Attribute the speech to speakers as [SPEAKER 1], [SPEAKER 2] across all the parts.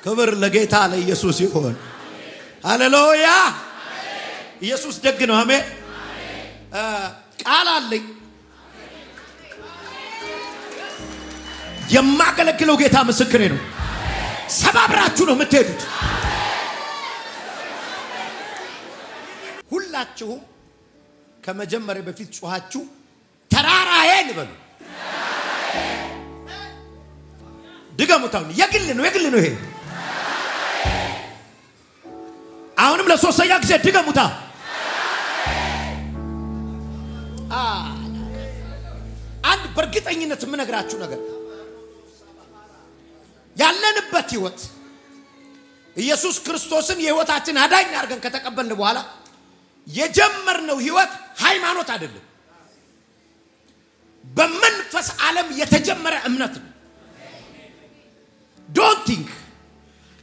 [SPEAKER 1] ክብር ለጌታ ለኢየሱስ ይሁን። ሃሌሉያ። ኢየሱስ ደግ ነው። አሜን። ቃል አለኝ የማገለግለው ጌታ ምስክሬ ነው። ሰባብራችሁ ነው የምትሄዱት። ሁላችሁም ከመጀመሪያ በፊት ጮኻችሁ ተራራዬን በሉ። ድገሙታው። የግል ነው ይሄ። አሁንም ለሶስተኛ ጊዜ ድገሙታ። አንድ በእርግጠኝነት የምነግራችሁ ነገር ያለንበት ህይወት ኢየሱስ ክርስቶስን የህይወታችን አዳኝ አድርገን ከተቀበልን በኋላ የጀመርነው ህይወት ሃይማኖት አይደለም። በመንፈስ ዓለም የተጀመረ እምነት ነው። ዶንት ቲንክ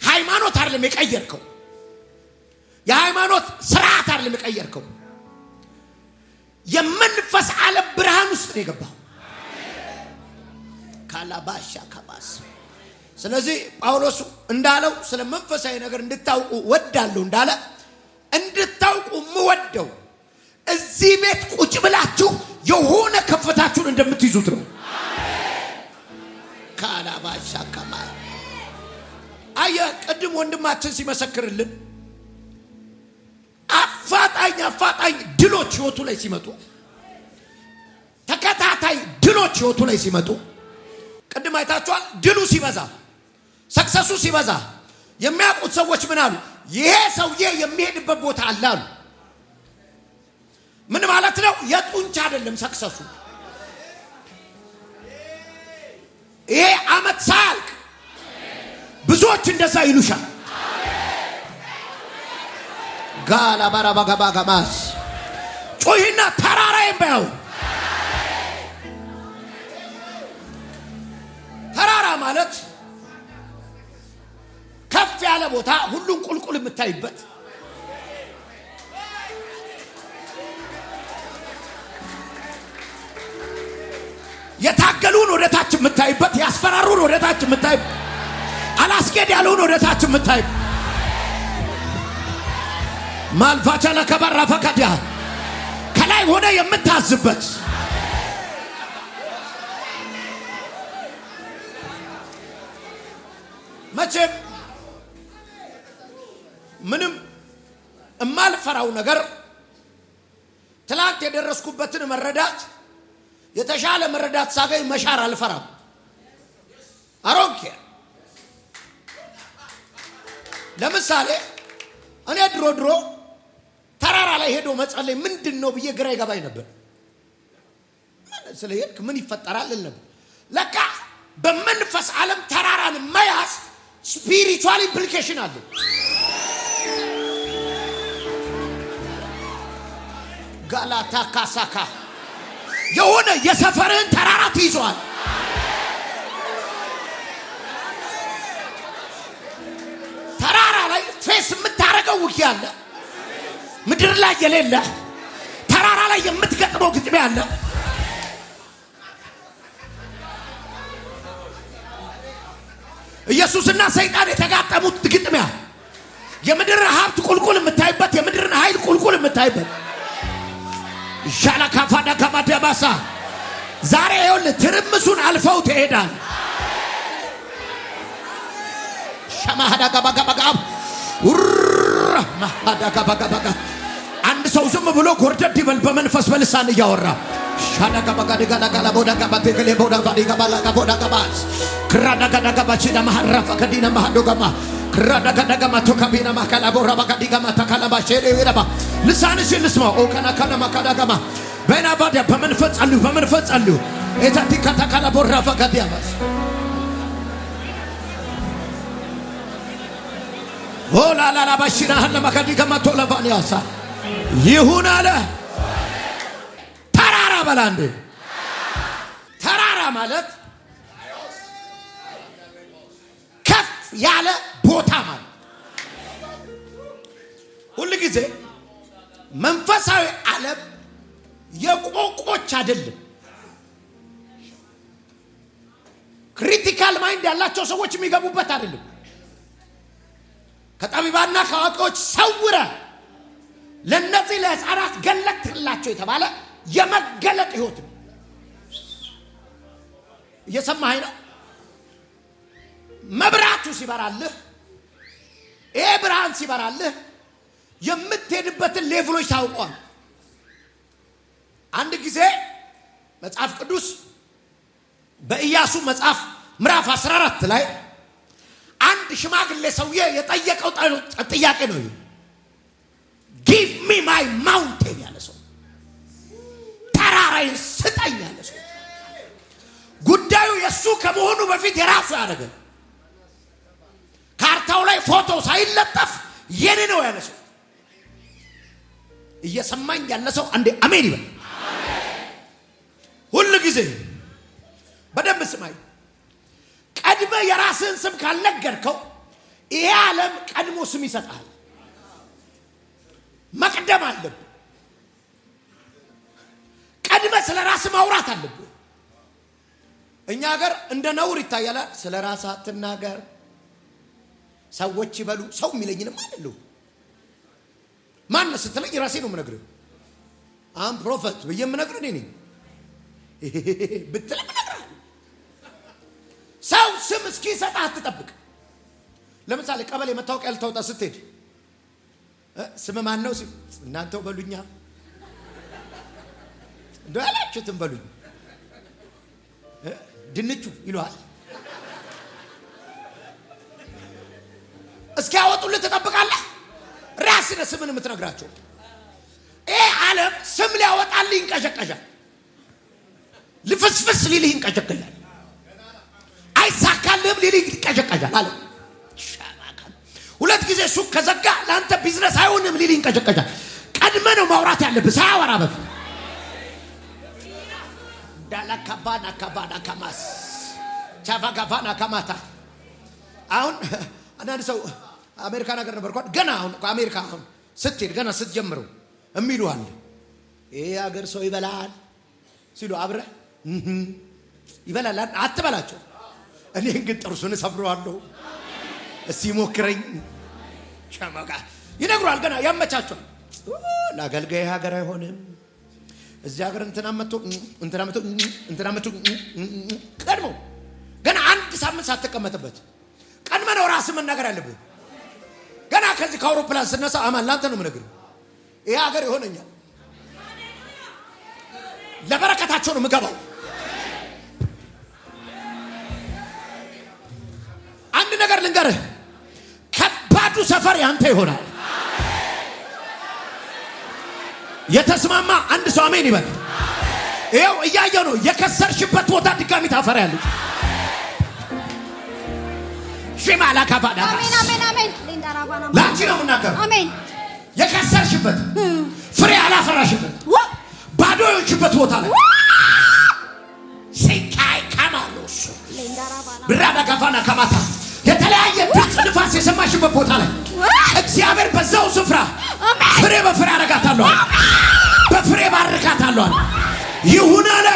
[SPEAKER 1] ሃይማኖት አይደለም የቀየርከው። የሃይማኖት ስርዓት አይደለም የቀየርከው። የመንፈስ ዓለም ብርሃን ውስጥ ነው የገባው። ካላባሻ ከባስ። ስለዚህ ጳውሎስ እንዳለው ስለ መንፈሳዊ ነገር እንድታውቁ ወዳለሁ እንዳለ እንድታውቁ ምወደው እዚህ ቤት ቁጭ ብላችሁ የሆነ ከፍታችሁን እንደምትይዙት ነው። ካላባሻ ከማይ አየ ቅድም ወንድማችን ሲመሰክርልን አፋጣኝ ድሎች ህይወቱ ላይ ሲመጡ፣ ተከታታይ ድሎች ህይወቱ ላይ ሲመጡ ቅድም አይታችኋል። ድሉ ሲበዛ፣ ሰክሰሱ ሲበዛ የሚያውቁት ሰዎች ምን አሉ? ይሄ ሰውዬ የሚሄድበት ቦታ አለ አሉ። ምን ማለት ነው? የጡንቻ አይደለም ሰክሰሱ። ይሄ አመት ሳያልቅ ብዙዎች እንደዛ ይሉሻል። ጋላ ባራባጋባጋማስ ጮይና ተራራዬን በያው። ተራራ ማለት ከፍ ያለ ቦታ፣ ሁሉን ቁልቁል የምታይበት፣ የታገሉን ወደ ታች የምታይበት፣ ያስፈራሩን ወደ ታች የምታይበት፣ አላስኬድ ያለውን ወደ ታች የምታይበት፣ ማልፋቻ ለከበራ ፈቀዲያ ከላይ ሆነ የምታዝበት፣ መቼም ምንም እማልፈራው ነገር ትላንት የደረስኩበትን መረዳት የተሻለ መረዳት ሳገኝ መሻር አልፈራም። አሮንኬ ለምሳሌ እኔ ድሮ ተራራ ላይ ሄዶ መጸለይ ምንድነው ብዬ ግራ ይገባኝ ነበር። ምን ስለሄድክ ምን ይፈጠራል ነበር። ለካ በመንፈስ ዓለም ተራራን መያዝ ስፒሪቹዋል ኢምፕሊኬሽን አለው። ጋላታ ካሳካ የሆነ የሰፈርን ተራራ ትይዟል። ተራራ ላይ ፌስ የምታረገው ውጊያ አለ። ምድር ላይ የሌለ ተራራ ላይ የምትገጥመው ግጥሚያ አለ። ኢየሱስና ሰይጣን የተጋጠሙት ግጥሚያ የምድርን ሀብት ቁልቁል የምታይበት፣ የምድርን ኃይል ቁልቁል የምታይበት ሻላካፋዳ ከማደባሳ ዛሬ ይኸውልህ ትርምሱን አልፈው ትሄዳል። ሸማሃዳ ጋባጋባጋ ማሃዳጋባጋባጋ አንድ ሰው ዝም ብሎ ጎርደድ ይበል በመንፈስ በልሳን እያወራ ሻዳጋባጋ ዲጋላጋላ ቦዳጋባቴ ከሌ ቦዳጋዲ ጋባላጋ ቦዳጋባስ ክራዳጋዳጋባቺዳ ማሐራፋ ከዲና ማሐዶጋማ ክራዳጋዳጋማ ቶካቢና ማካላ ቦራባጋዲ ጋማ ተካላባ ሼሌ ይረባ ልሳንሽን ልስማው ኦካና ካና ማካዳጋማ በናባዳ በመንፈስ ጸልዩ ኤታቲ ከተካላ ቦራፋ ጋዲያማስ ሆላላላ ባሽና ለማካዲ ጋማ ቶላባኒያሳ ይሁን አለ። ተራራ በላንዴ ተራራ ማለት ከፍ ያለ ቦታ ማለት ሁሉ ጊዜ መንፈሳዊ ዓለም የቆቆች አይደለም። ክሪቲካል ማይንድ ያላቸው ሰዎች የሚገቡበት አይደለም። ከጠቢባና ከአዋቂዎች ሰውረ ለነዚህ ለሕፃናት ገለጥላቸው የተባለ የመገለጥ ሕይወት ነው። እየሰማኸኝ ነው? መብራቱ ሲበራልህ፣ ይሄ ብርሃን ሲበራልህ የምትሄድበትን ሌቭሎች ታውቋል። አንድ ጊዜ መጽሐፍ ቅዱስ በኢያሱ መጽሐፍ ምዕራፍ 14 ላይ አንድ ሽማግሌ ሰውዬ የጠየቀው ጥያቄ ነው። ጊቭ ሚ ማይ ማውንቴን ያለ ሰው፣ ተራራዬን ስጠኝ ያለ ሰው፣ ጉዳዩ የሱ ከመሆኑ በፊት የራሱ ያደረገ ካርታው ላይ ፎቶ ሳይለጠፍ የኔ ነው ያለ ሰው። እየሰማኝ ያለ ሰው አንዴ አሜን ይበል። ሁሉ ጊዜ በደንብ ስማኝ። ቀድመ የራስህን ስም ካልነገርከው ይሄ ዓለም ቀድሞ ስም ይሰጣል። መቅደም አለብህ። ቀድመ ስለ ራስህ ማውራት አለብህ። እኛ ሀገር እንደ ነውር ይታያል። ስለ ራስህ አትናገር፣ ሰዎች ይበሉ። ሰው የሚለኝንም አይደለሁ። ማን ስትለኝ ራሴ ነው የምነግርህ። አም ፕሮፌት ብዬ የምነግርህ እኔ ነኝ ብትልም ነግርህ። ሰው ስም እስኪሰጥህ አትጠብቅ። ለምሳሌ ቀበሌ መታወቂያ ልታወጣ ስትሄድ ስም ማን ነው? እናንተው በሉኛ፣ እንደው ያላችሁትን በሉኝ። ድንቹ ይሉሃል። እስኪያወጡልህ ትጠብቃለህ? ራስህ ነህ ስምን የምትነግራቸው። ይሄ ዓለም ስም ሊያወጣልህ ይንቀዠቀዣል። ልፍስፍስ ሊልህ ይንቀዠቀዣል። አይሳካልህም ሊልህ ይንቀዠቀዣል አለ። ሁለት ጊዜ ሱቅ ከዘጋ ለአንተ ቢዝነስ አይሆንም ሊልህ ይንቀዠቀዣል። ቀድመህ ነው ማውራት ያለብህ ሳያወራ በፊት። ዳላካባና ካባና ካማስ ቻቫጋቫና ካማታ። አሁን አንዳንድ ሰው አሜሪካን ሀገር ነበር እንኳን ገና አሁን አሜሪካ አሁን ስትሄድ ገና ስትጀምረው የሚሉ አለ። ይሄ ሀገር ሰው ይበላል ሲሉ አብረህ ይበላል አትበላቸው። እኔ ግን ጥርሱን ሰብረዋለሁ እስቲ ሞክረኝ ሸማጋ ይነግሯል። ገና ያመቻቸዋል። ለአገልጋይ ሀገር አይሆንም እዚህ ሀገር እንትና መቶ ቀድሞ ገና አንድ ሳምንት ሳትቀመጥበት ቀድመህ ነው ራስህ መናገር ያለብህ። ገና ከዚህ ከአውሮፕላን ስነሳ አማን ላንተ ነው የምነግርህ። ይሄ ሀገር ይሆነኛል፣ ለበረከታቸው ነው የምገባው። አንድ ነገር ልንገርህ፣ ከባዱ ሰፈር ያንተ ይሆናል። የተስማማ አንድ ሰው አሜን ይበል። ይኸው እያየሁ ነው። የከሰርሽበት ቦታ ድጋሚ ታፈሪያለሽ። ሽማላ ካባዳ
[SPEAKER 2] አሜን አሜን አሜን።
[SPEAKER 1] ላንቺ ነው የምናገረው።
[SPEAKER 2] አሜን።
[SPEAKER 1] የከሰርሽበት ፍሬ አላፈራሽበት ባዶ የሆንሽበት ቦታ ላይ ሲካይ ካማሎስ ብራዳ ጋፋና ካማታ የተለያየ ድምፅ ንፋስ የሰማሽበት ቦታ ላይ እግዚአብሔር በዛው ስፍራ ፍሬ በፍሬ አረጋታለሁ፣ በፍሬ ባርካታለሁ። ይሁን አለ።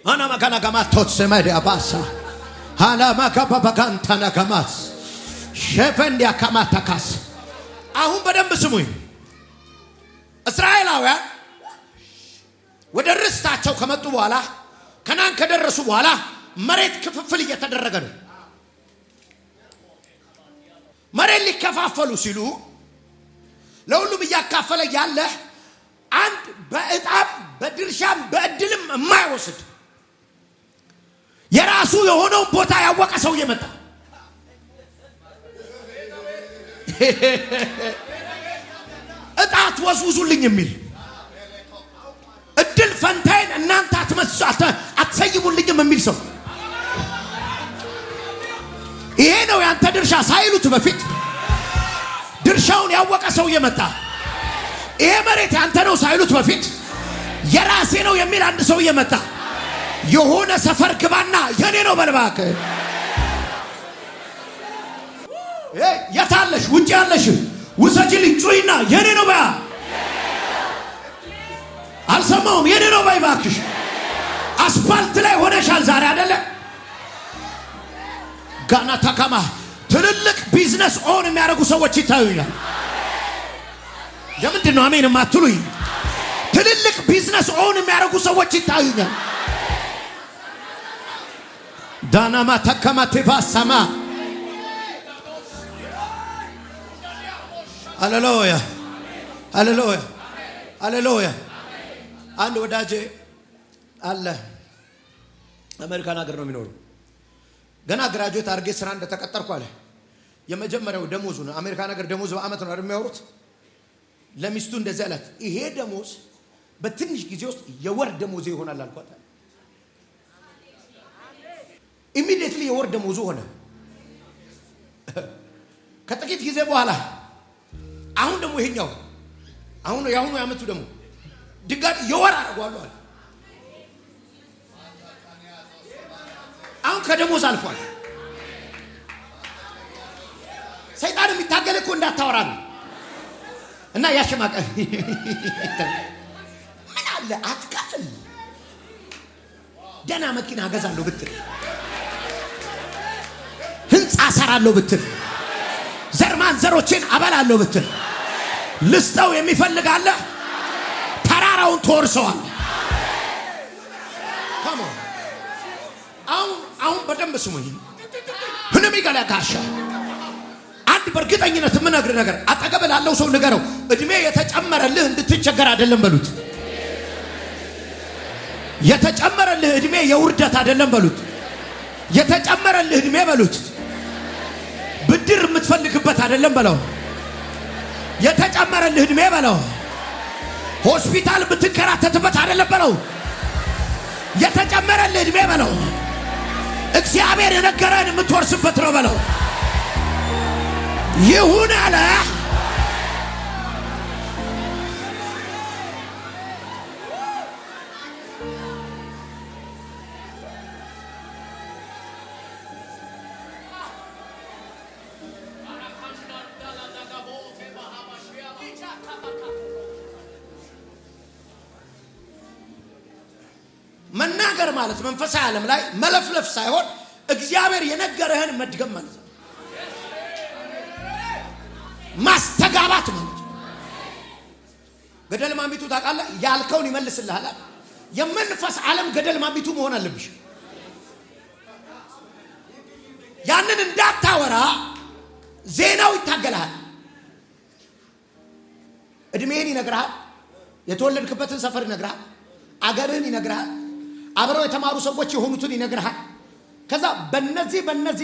[SPEAKER 1] አና ማካና ጋማቶት ሰማዲ አባሳ ሀላ ማካባባጋንታና ጋማስ ሸፈንዲያ ካማታካስ። አሁን በደንብ ስሙኝ። እስራኤላውያን ወደ ርስታቸው ከመጡ በኋላ ከናን ከደረሱ በኋላ መሬት ክፍፍል እየተደረገ ነው። መሬት ሊከፋፈሉ ሲሉ ለሁሉም እያካፈለ ያለ አንድ በእጣም በድርሻም በእድልም የማይወስድ የራሱ የሆነውን ቦታ ያወቀ ሰው እየመጣ እጣት ወዝውዙልኝ የሚል እድል ፈንታይን እናንተ አትሰይሙልኝም የሚል ሰው ይሄ ነው ያንተ ድርሻ ሳይሉት በፊት ድርሻውን ያወቀ ሰው እየመጣ ይሄ መሬት ያንተ ነው ሳይሉት በፊት የራሴ ነው የሚል አንድ ሰው እየመጣ የሆነ ሰፈር ግባና የኔ ነው በልባክ። የታለሽ ውጭ ያለሽ ውሰጂልኝ ጩይና የኔ ነው በያ። አልሰማውም የኔ ነው በይ ባክሽ። አስፋልት ላይ ሆነሻል ዛሬ አይደለ? ጋና ታካማ ትልልቅ ቢዝነስ ኦን የሚያደርጉ ሰዎች ይታዩኛል። ለምንድን ነው አሜን የማትሉኝ? ትልልቅ ቢዝነስ ኦን የሚያደርጉ ሰዎች ይታዩኛል። ዳናማ ታካማ ተፋሳማ ሃሌሉያ ሃሌሉያ ሃሌሉያ። አንድ ወዳጄ አለ አሜሪካን ሀገር ነው የሚኖረው። ገና ግራጁዌት አድርጌ ስራ እንደተቀጠርኩ አለ የመጀመሪያው ደሞዙ ነው። አሜሪካን ሀገር ደሞዝ በአመት ነው የሚያወሩት። ለሚስቱ እንደዚህ አላት፣ ይሄ ደሞዝ በትንሽ ጊዜ ውስጥ የወር ደሞዝ ይሆናል አልኳት። ኢሚዲየትሊ የወር ደሞዙ ሆነ። ከጥቂት ጊዜ በኋላ አሁን ደግሞ ይሄኛው አሁን ያሁኑ ያመቱ ደግሞ ድጋሚ የወር አድርጓል አለ። አሁን ከደሞዝ አልፏል። ሰይጣን የሚታገል እኮ እንዳታወራ ነው እና ያሸማቀ ምን አለ አትከፍል። ደህና መኪና ገዛለሁ ብትል፣ ህንፃ ሰራለሁ ብትል፣ ዘርማን ዘሮችን አበላለሁ ብትል፣ ልስጠው የሚፈልግ አለ። ተራራውን ተወርሰዋል። አሁን በደንብ ስሙኝ። ምንም ይገለጋሻ አንድ በእርግጠኝነት የምነግር ነገር አጠገብ ላለው ሰው ንገረው። እድሜ የተጨመረልህ እንድትቸገር አይደለም በሉት። የተጨመረልህ እድሜ የውርደት አይደለም በሉት። የተጨመረልህ እድሜ በሉት ብድር የምትፈልግበት አይደለም በለው። የተጨመረልህ እድሜ በለው ሆስፒታል ብትከራተትበት አይደለም በለው። የተጨመረልህ እድሜ በለው እግዚአብሔር የነገረን የምትወርስበት ነው በለው። ይሁን አለ። መናገር ማለት መንፈሳዊ ዓለም ላይ መለፍለፍ ሳይሆን እግዚአብሔር የነገረህን መድገም ማለት ነው። ማስተጋባት ማለት ነው። ገደል ማሚቱ ታውቃለህ፣ ያልከውን ይመልስልሃል። የመንፈስ ዓለም ገደል ማሚቱ መሆን አለብሽ። ያንን እንዳታወራ ዜናው ይታገልሃል። እድሜህን ይነግርሃል። የተወለድክበትን ሰፈር ይነግርሃል። አገርህን ይነግርሃል። አብረው የተማሩ ሰዎች የሆኑትን ይነግርሃል። ከዛ በእነዚህ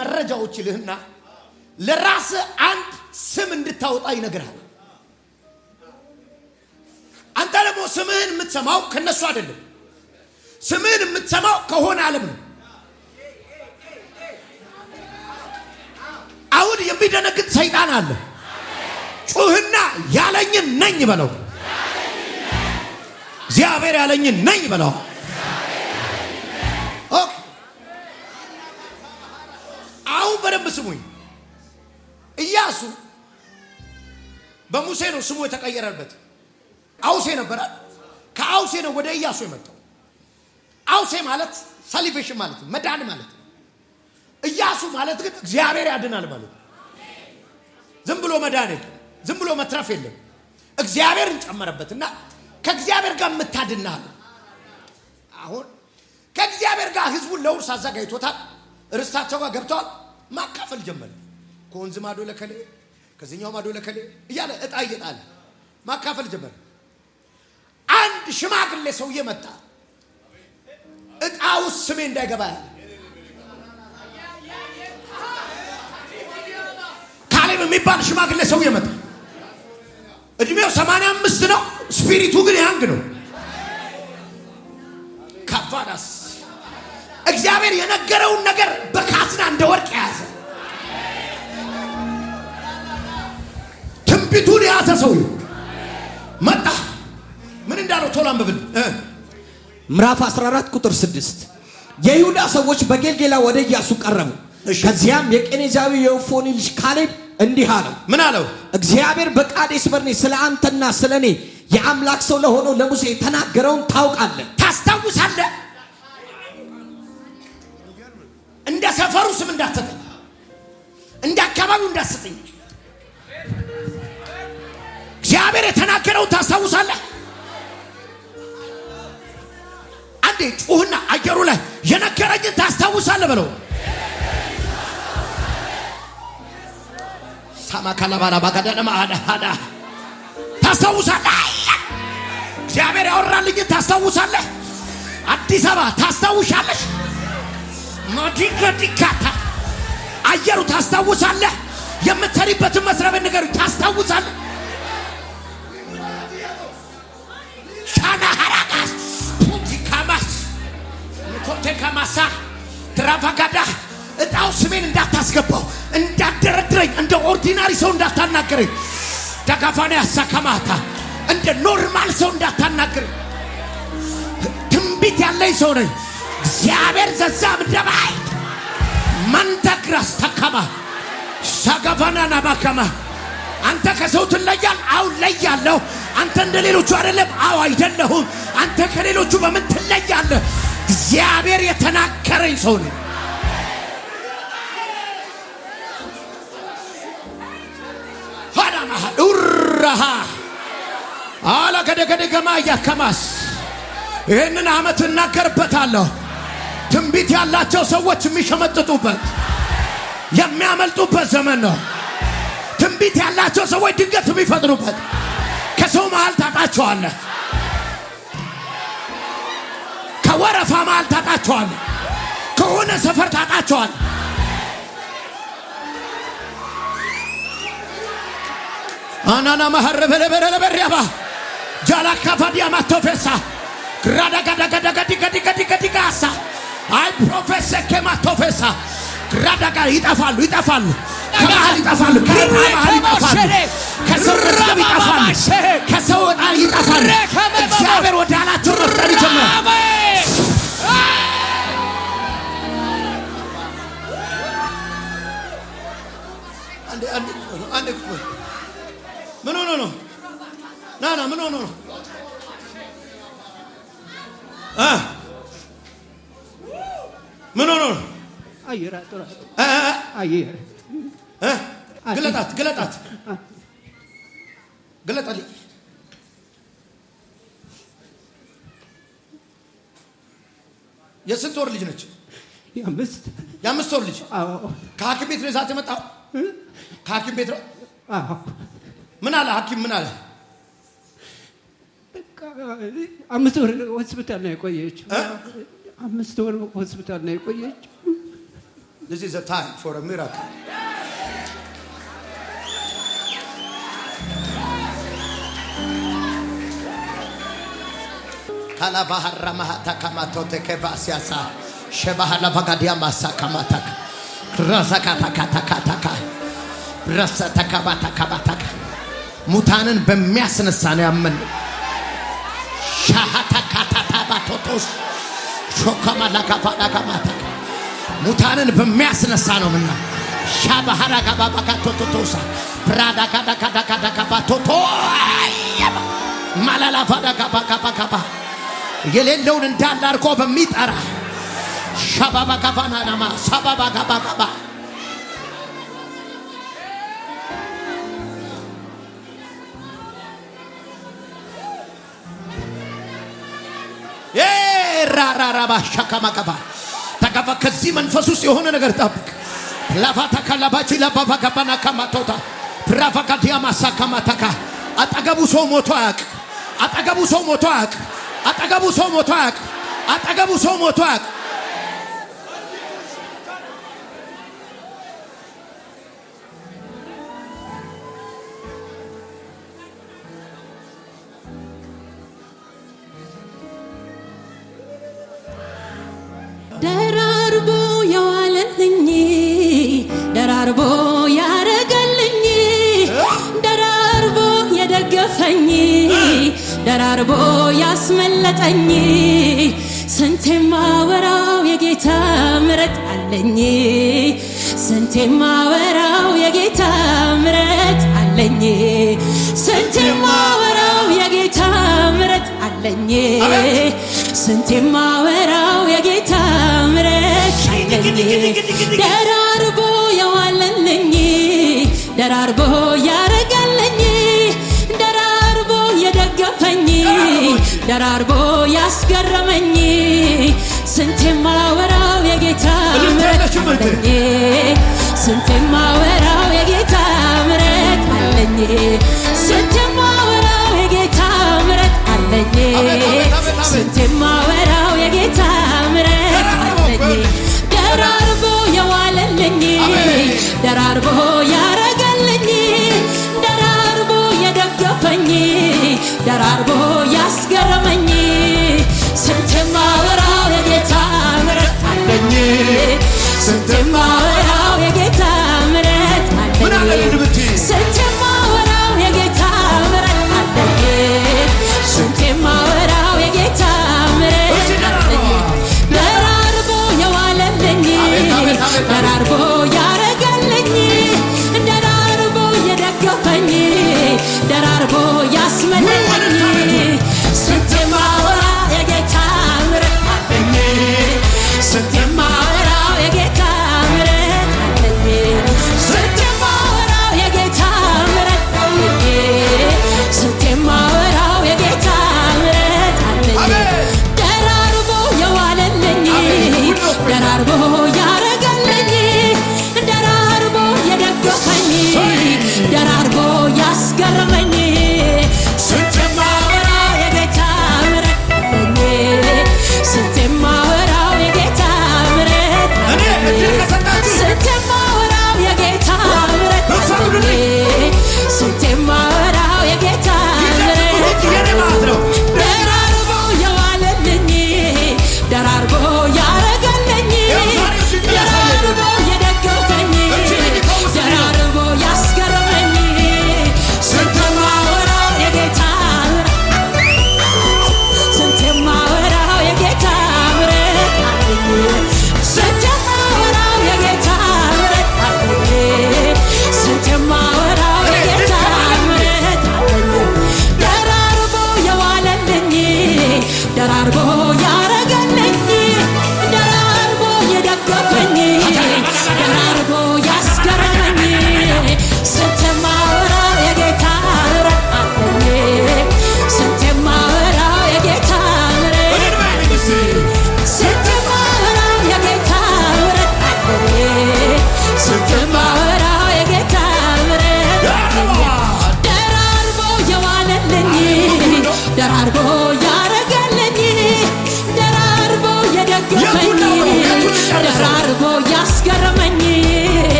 [SPEAKER 1] መረጃዎች ይልህና ለራስ አንድ ስም እንድታወጣ ይነግርሃል። አንተ ደግሞ ስምህን የምትሰማው ከነሱ አይደለም። ስምህን የምትሰማው ከሆነ ዓለም ነው። አሁን የሚደነግጥ ሰይጣን አለ። ጩህና ያለኝን ነኝ በለው። እግዚአብሔር ያለኝን ነኝ በለው። ኦኬ አሁን በደንብ ስሙኝ። ኢያሱ በሙሴ ነው ስሙ የተቀየረበት። አውሴ ነበር። ከአውሴ ነው ወደ ኢያሱ የመጣው። አውሴ ማለት ሳሊቬሽን ማለት መዳን ማለት። ኢያሱ ማለት ግን እግዚአብሔር ያድናል ማለት። ዝም ብሎ መዳን የለም፣ ዝም ብሎ መትረፍ የለም። እግዚአብሔርን ጨመረበትና ከእግዚአብሔር ጋር የምታድናል። አሁን ከእግዚአብሔር ጋር ህዝቡን ለውርስ አዘጋጅቶታል። ርስታቸው ጋር ገብተዋል። ማካፈል ጀመረ። ከወንዝ ማዶ ለከሌ ከዚህኛው ማዶ ለከሌ እያለ እጣ እየጣለ ማካፈል ጀመረ። አንድ ሽማግሌ ሰውዬ መጣ። እጣው ስሜ እንዳይገባ ያለ ካሌብ የሚባል ሽማግሌ ሰውዬ መጣ። እድሜው 85 ነው። ስፒሪቱ ግን ያንግ ነው። ካፋዳስ እግዚአብሔር የነገረውን ነገር በካዝና እንደ ወርቅ ያዘ። ትንቢቱን ያዘ። ሰውዬው መጣ። ምን እንዳለው ቶሎ አንብብል።
[SPEAKER 2] ምዕራፍ 14 ቁጥር 6 የይሁዳ ሰዎች በጌልጌላ ወደ ኢያሱ ቀረቡ። ከዚያም የቄኔዛዊ የዮፎኒ ልጅ ካሌብ እንዲህ አለው።
[SPEAKER 1] ምን አለው?
[SPEAKER 2] እግዚአብሔር በቃዴስ በርኔ ስለ አንተና ስለ እኔ የአምላክ ሰው ለሆነው ለሙሴ ተናገረውን ታውቃለህ፣
[SPEAKER 1] ታስታውሳለህ። እንደ ሰፈሩ ስም እንዳትጠራ አካባቢው እንዳሰጠኝ እግዚአብሔር የተናገረው ታስታውሳለህ? አንዴ ጩህና አየሩ ላይ የነገረኝን ታስታውሳለህ በለው። ሳማካላባላ ባጋዳና ማዳ ታስታውሳለህ? እግዚአብሔር ያወራልኝን ታስታውሳለህ? አዲስ አበባ ታስታውሻለሽ? ማዲካታ አየሩ ታስታውሳለህ? የምትሰሪበትን መስሪያ ቤት ነገር ታስታውሳለህ? ሻና ሐራቃስ ፑቲካማስ ኮቴካማሳ ትራፋጋዳ እጣው ስሜን እንዳታስገባው እንዳደረድረኝ እንደ ኦርዲናሪ ሰው እንዳታናገረኝ ደጋፋና ያሳካማታ እንደ ኖርማል ሰው እንዳታናገረኝ ትንቢት ያለኝ ሰው ነኝ። እግዚአብሔር ዘዛም ደባይ ማንታግራስ ተካማ ሻጋፋና ናባካማ አንተ ከሰው ትለያል። አው ለያለሁ። አንተ እንደሌሎቹ አይደለም። አው አይደለሁም። አንተ ከሌሎቹ በምን ትለያለህ? እግዚአብሔር የተናገረኝ ሰው ነኝ። ሃዳማህ ኡራሃ አላ ገደገደገማ ያከማስ ይሄንን ዓመት እናገርበታለሁ። ትንቢት ያላቸው ሰዎች የሚሸመጥጡበት የሚያመልጡበት ዘመን ነው። ትንቢት ያላቸው ሰዎች ድንገት የሚፈጥሩበት ከሰው መሃል ታጣቸዋለህ። ከወረፋ መሃል ታጣቸዋለህ። ከሆነ ሰፈር ታጣቸዋለህ። አናና ማህረበለበለበሪያባ ጃላካፋዲያ ማቶፌሳ ግራዳጋዳጋዳጋዲጋዲጋዲጋሳ አይ ፕሮፌሰር ከማቶፌሳ ግራዳጋ ይጠፋሉ። ከመሃል ይጠፋሉ። ከመሃል ይጠፋሉ። ከሰው መዝገብ ይጠፋሉ። ከሰው ዕጣ ይጠፋሉ። እግዚአብሔር ወደ አላቸው መፍጠር ይጀምራል። አንዴ ምን ሆኖ ነው? ና ምን ሆኖ ነው? ምን ሆኖ ነው? ግለጣት ግለጣልኝ። የስንት ወር ልጅ ነች? የአምስት ወር ልጅ። ከሐኪም ቤት ነው ይዛት የመጣው? ከሐኪም ቤት ነው? ምን አለ ሐኪም? ምን አለ?
[SPEAKER 3] 5 ወር ሆስፒታል ነው የቆየችው። 5 ወር ሆስፒታል ነው የቆየችው።
[SPEAKER 1] This is a time for a miracle. Kala bahara mahata kamato tekevasiasa shebahala vagadia masa kamatak rasakata katakataka rasatakabatakabata ሙታንን በሚያስነሳ ነው ያመን ሻሃታ ካታታባቶስ ሾካማላካፋዳ ካማታ ሙታንን በሚያስነሳ ነው ምና ሻባሃራ ጋባባካቶቶሳ ብራዳ ካዳካዳካዳካባቶቶ ማላላፋዳ ጋባጋባጋባ የሌለውን እንዳለ አርቆ በሚጠራ ሻባባ ጋባናናማ ሻባባ ጋባጋባ ራራራባ ሻካማጋባ ተጋባ ከዚህ መንፈስ ውስጥ የሆነ ነገር ጠብቅ። ላፋታ ካላባቺ ላባባ ጋባና ካማቶታ ፕራፋካዲያ ማሳካማታካ አጠገቡ ሰው ሞቶ አያውቅ። አጠገቡ ሰው ሞቶ አያውቅ። አጠገቡ ሰው ሞቶ አያውቅ። አጠገቡ ሰው ሞቶ አያውቅ።
[SPEAKER 4] ደራርቦ ያዋለልኝ ደራርቦ ያረገልኝ ደራርቦ የደገፈኝ ደራርቦ ያስመለጠኝ ስንቴ ማወራው የጌታ ምሕረት አለኝ ስንቴ ማወራው የጌታ ምሕረት አለኝ ስንቴ ማወራው የጌታ ምሕረት አለኝ ስንቴ ማወራው የጌታ ምሕረት አለኝ ደራርቦ ያዋለልኝ ደራርቦ ያረጋለኝ ደራርቦ የደገፈኝ ደራርቦ ያስገረመኝ ስንቴ ማወራው የጌታ ምሕረት አለኝ ስንቴ ማወራው የጌታ ምሕረት አለኝ ስንቴ ማወራው የጌታ ምሕረት አለኝ ስንቴ ማወራው የጌታ ምሕረት አለኝ ደራርቦ የዋለልኝ ደራርቦ ያረገልኝ ደራርቦ የደገፈኝ ደራርቦ ያስገረመኝ ስንቴ ማወራው የጌታ ምሕረት አለኝ ስንቴ ማወራው የጌታ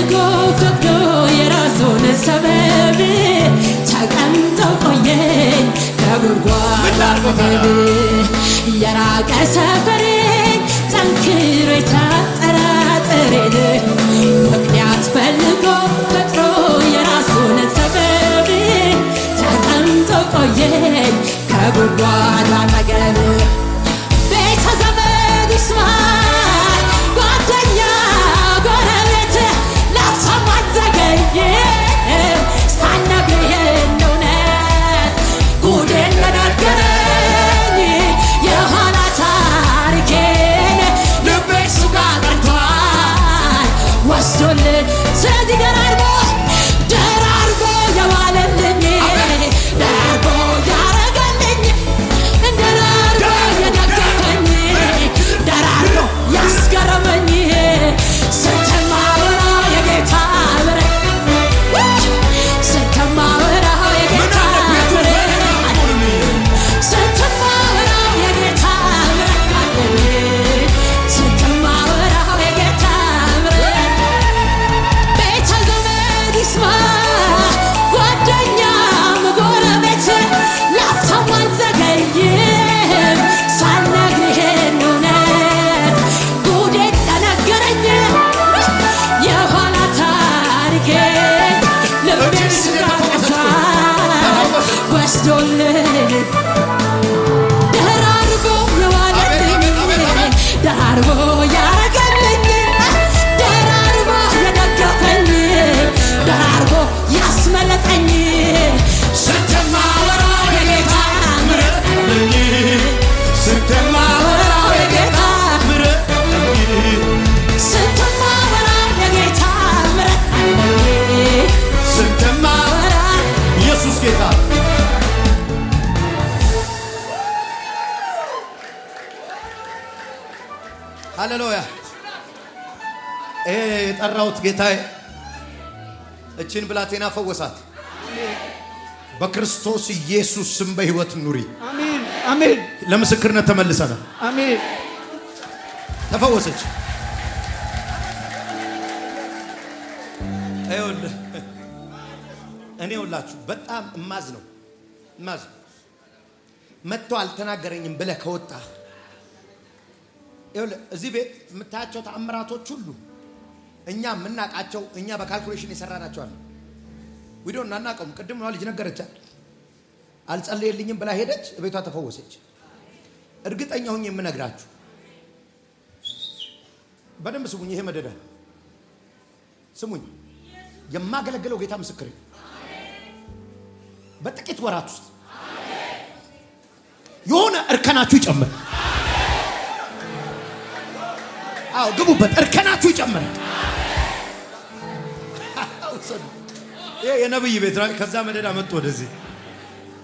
[SPEAKER 4] ፈልጎ ፈቅዶ የራሱን ሰበብ ተቀምጦ ቆየኝ ከጉድጓድ የራቀ ሰፈሬን ጠንክሮ የታጠራጠሬን ምክንያት ፈልጎ ፈጥሮ የራሱን ሰበብ ተቀምጦ ቆየኝ ከጉድጓድ አጠገብ ቤተ ዘመድ ይስማ ጓደኛ ጎረቤት ላፍታም አልዘገይም ሳልነግርህ እውነት ጉዴን ለነገረኝ የኋላ ታሪኬን ልቤ እሱ ጋር ቀርቷል ወስዶልኝ ስለዚህ ደራርቦ የዋለልኝ ደራርቦ ያረገልኝ ደራርቦ የደገፈኝ ደራርቦ ያስገረመኝ ስትማወራው የጌታ ምሕረት ስትማወራው የጌታ ምሕረት ስትማወራው የጌታ ምሕረት ስትማወራው የጌታ ምሕረት ቤተ ዘመድ ይስማ ጓደኛም ጎረቤት ላፍታም አልዘገይም ሳልነግርህ እውነት ጉዴን ለነገረኝ የኋላ ታሪኬን ልቤ ስጋ ቀርቷል ወስዶልኝ ደራርቦ የዋለልኝ ደራርቦ ያረገልኝ ደራርቦ የደገፈኝ ደራርቦ ያስመለጠኝ ስትማወራው የጌታ ምሕረት ስትማወራው የጌታ ምሕረት ስትማወራው የጌታ ምሕረት ስትማወራ
[SPEAKER 1] ኢየሱስ ጌታ ሃሌሉያ። የጠራሁት ጌታዬ እችን ብላቴና ፈወሳት። በክርስቶስ ኢየሱስ ስም በሕይወት ኑሪ።
[SPEAKER 3] አሜን አሜን
[SPEAKER 1] ለምስክርነት ተመልሰናል።
[SPEAKER 3] አሜን
[SPEAKER 1] ተፈወሰች። ይኸውልህ እኔ ሁላችሁ በጣም እማዝ ነው መጥቶ አልተናገረኝም ብለህ ከወጣ ይኸውልህ እዚህ ቤት የምታያቸው ተአምራቶች ሁሉ እኛ የምናውቃቸው እኛ በካልኩሌሽን የሰራናቸው አለ ዊዶን አናውቀውም። ቅድም ነው ልጅ ነገረቻት አልጸለየልኝም ብላ ሄደች፣ ቤቷ ተፈወሰች። እርግጠኛ ሆኜ የምነግራችሁ በደንብ ስሙኝ፣ ይሄ መደዳ ስሙኝ፣ የማገለግለው ጌታ ምስክሬ በጥቂት ወራት ውስጥ የሆነ እርከናችሁ ይጨምር። አዎ ግቡበት፣ እርከናችሁ ይጨምር። ይሄ የነብይ ቤት ነው። ከዛ መደዳ መጥቶ ወደዚህ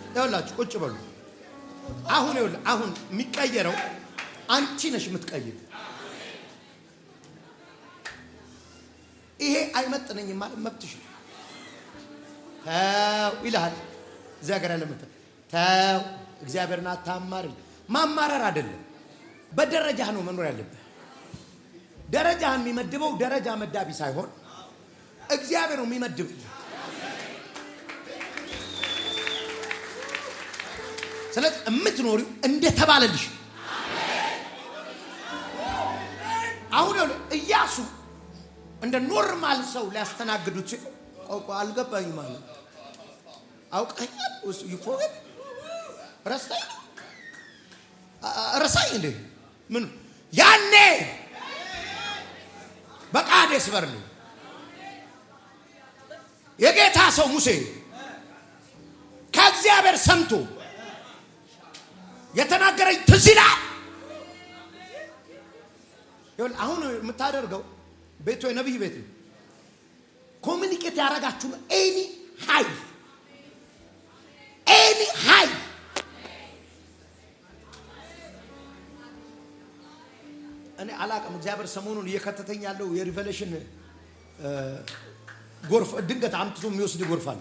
[SPEAKER 1] ይኸውላችሁ ቁጭ በሉ። አሁን የሚቀየረው አንቺ ነሽ የምትቀይር። ይሄ አይመጥነኝም ማለት መብትሽ ነው። ተው ይልሃል እዚያ ሀገር ያለ መጥተህ ተው እግዚአብሔርን አታማርኝ። ማማረር አይደለም፣ በደረጃህ ነው መኖር ያለብህ። ደረጃህን የሚመድበው ደረጃ መዳቢ ሳይሆን እግዚአብሔር ነው የሚመድብህ። ስለዚህ የምትኖሪው እንደተባለልሽ። አሁን ኢያሱ እንደ ኖርማል ሰው ሊያስተናግዱት አልገባኝ ማለት አውቀኛል ይፎገድ ረሳኝ እንዴ ምን ያኔ በቃዴስ በርኔ የጌታ ሰው ሙሴ ከእግዚአብሔር ሰምቶ የተናገረኝ ትዝ ይላል። አሁን የምታደርገው ቤቱ የነብይ ቤት ነው። ኮሚኒኬት ያደረጋችሁ ኤኒ ኃይል እኔ አላቅም። እግዚአብሔር ሰሞኑን እየከተተኝ ያለው የሪቨሌሽን ጎርፍ ድንገት አምጥቶ የሚወስድ ጎርፍ አለ።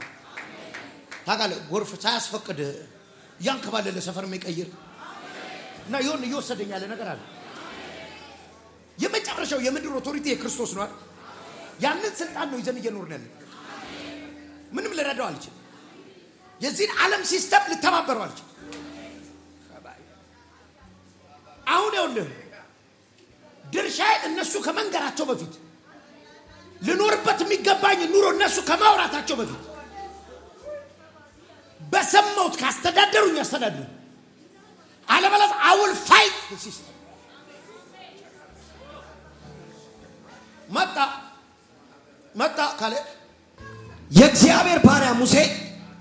[SPEAKER 1] ታውቃለህ፣ ጎርፍ ሳያስፈቅድ ያንከባለለ ሰፈር የሚቀይር እና ይሁን እየወሰደኝ ያለ ነገር አለ። የመጨረሻው የምድር ኦቶሪቲ የክርስቶስ ነው አይደል? ያንን ስልጣን ነው ይዘን እየኖርን ያለን። ምንም ልረዳው አልችልም። የዚህን ዓለም ሲስተም ልተባበረው አልችልም። አሁን ይኸውልህ ድርሻዬን እነሱ ከመንገራቸው በፊት ልኖርበት የሚገባኝ ኑሮ እነሱ ከማውራታቸው በፊት በሰማሁት ካስተዳደሩኝ ያስተዳድሩ። አለበለዚያ I will fight the system። መጣ ካለ
[SPEAKER 2] የእግዚአብሔር ባሪያ ሙሴ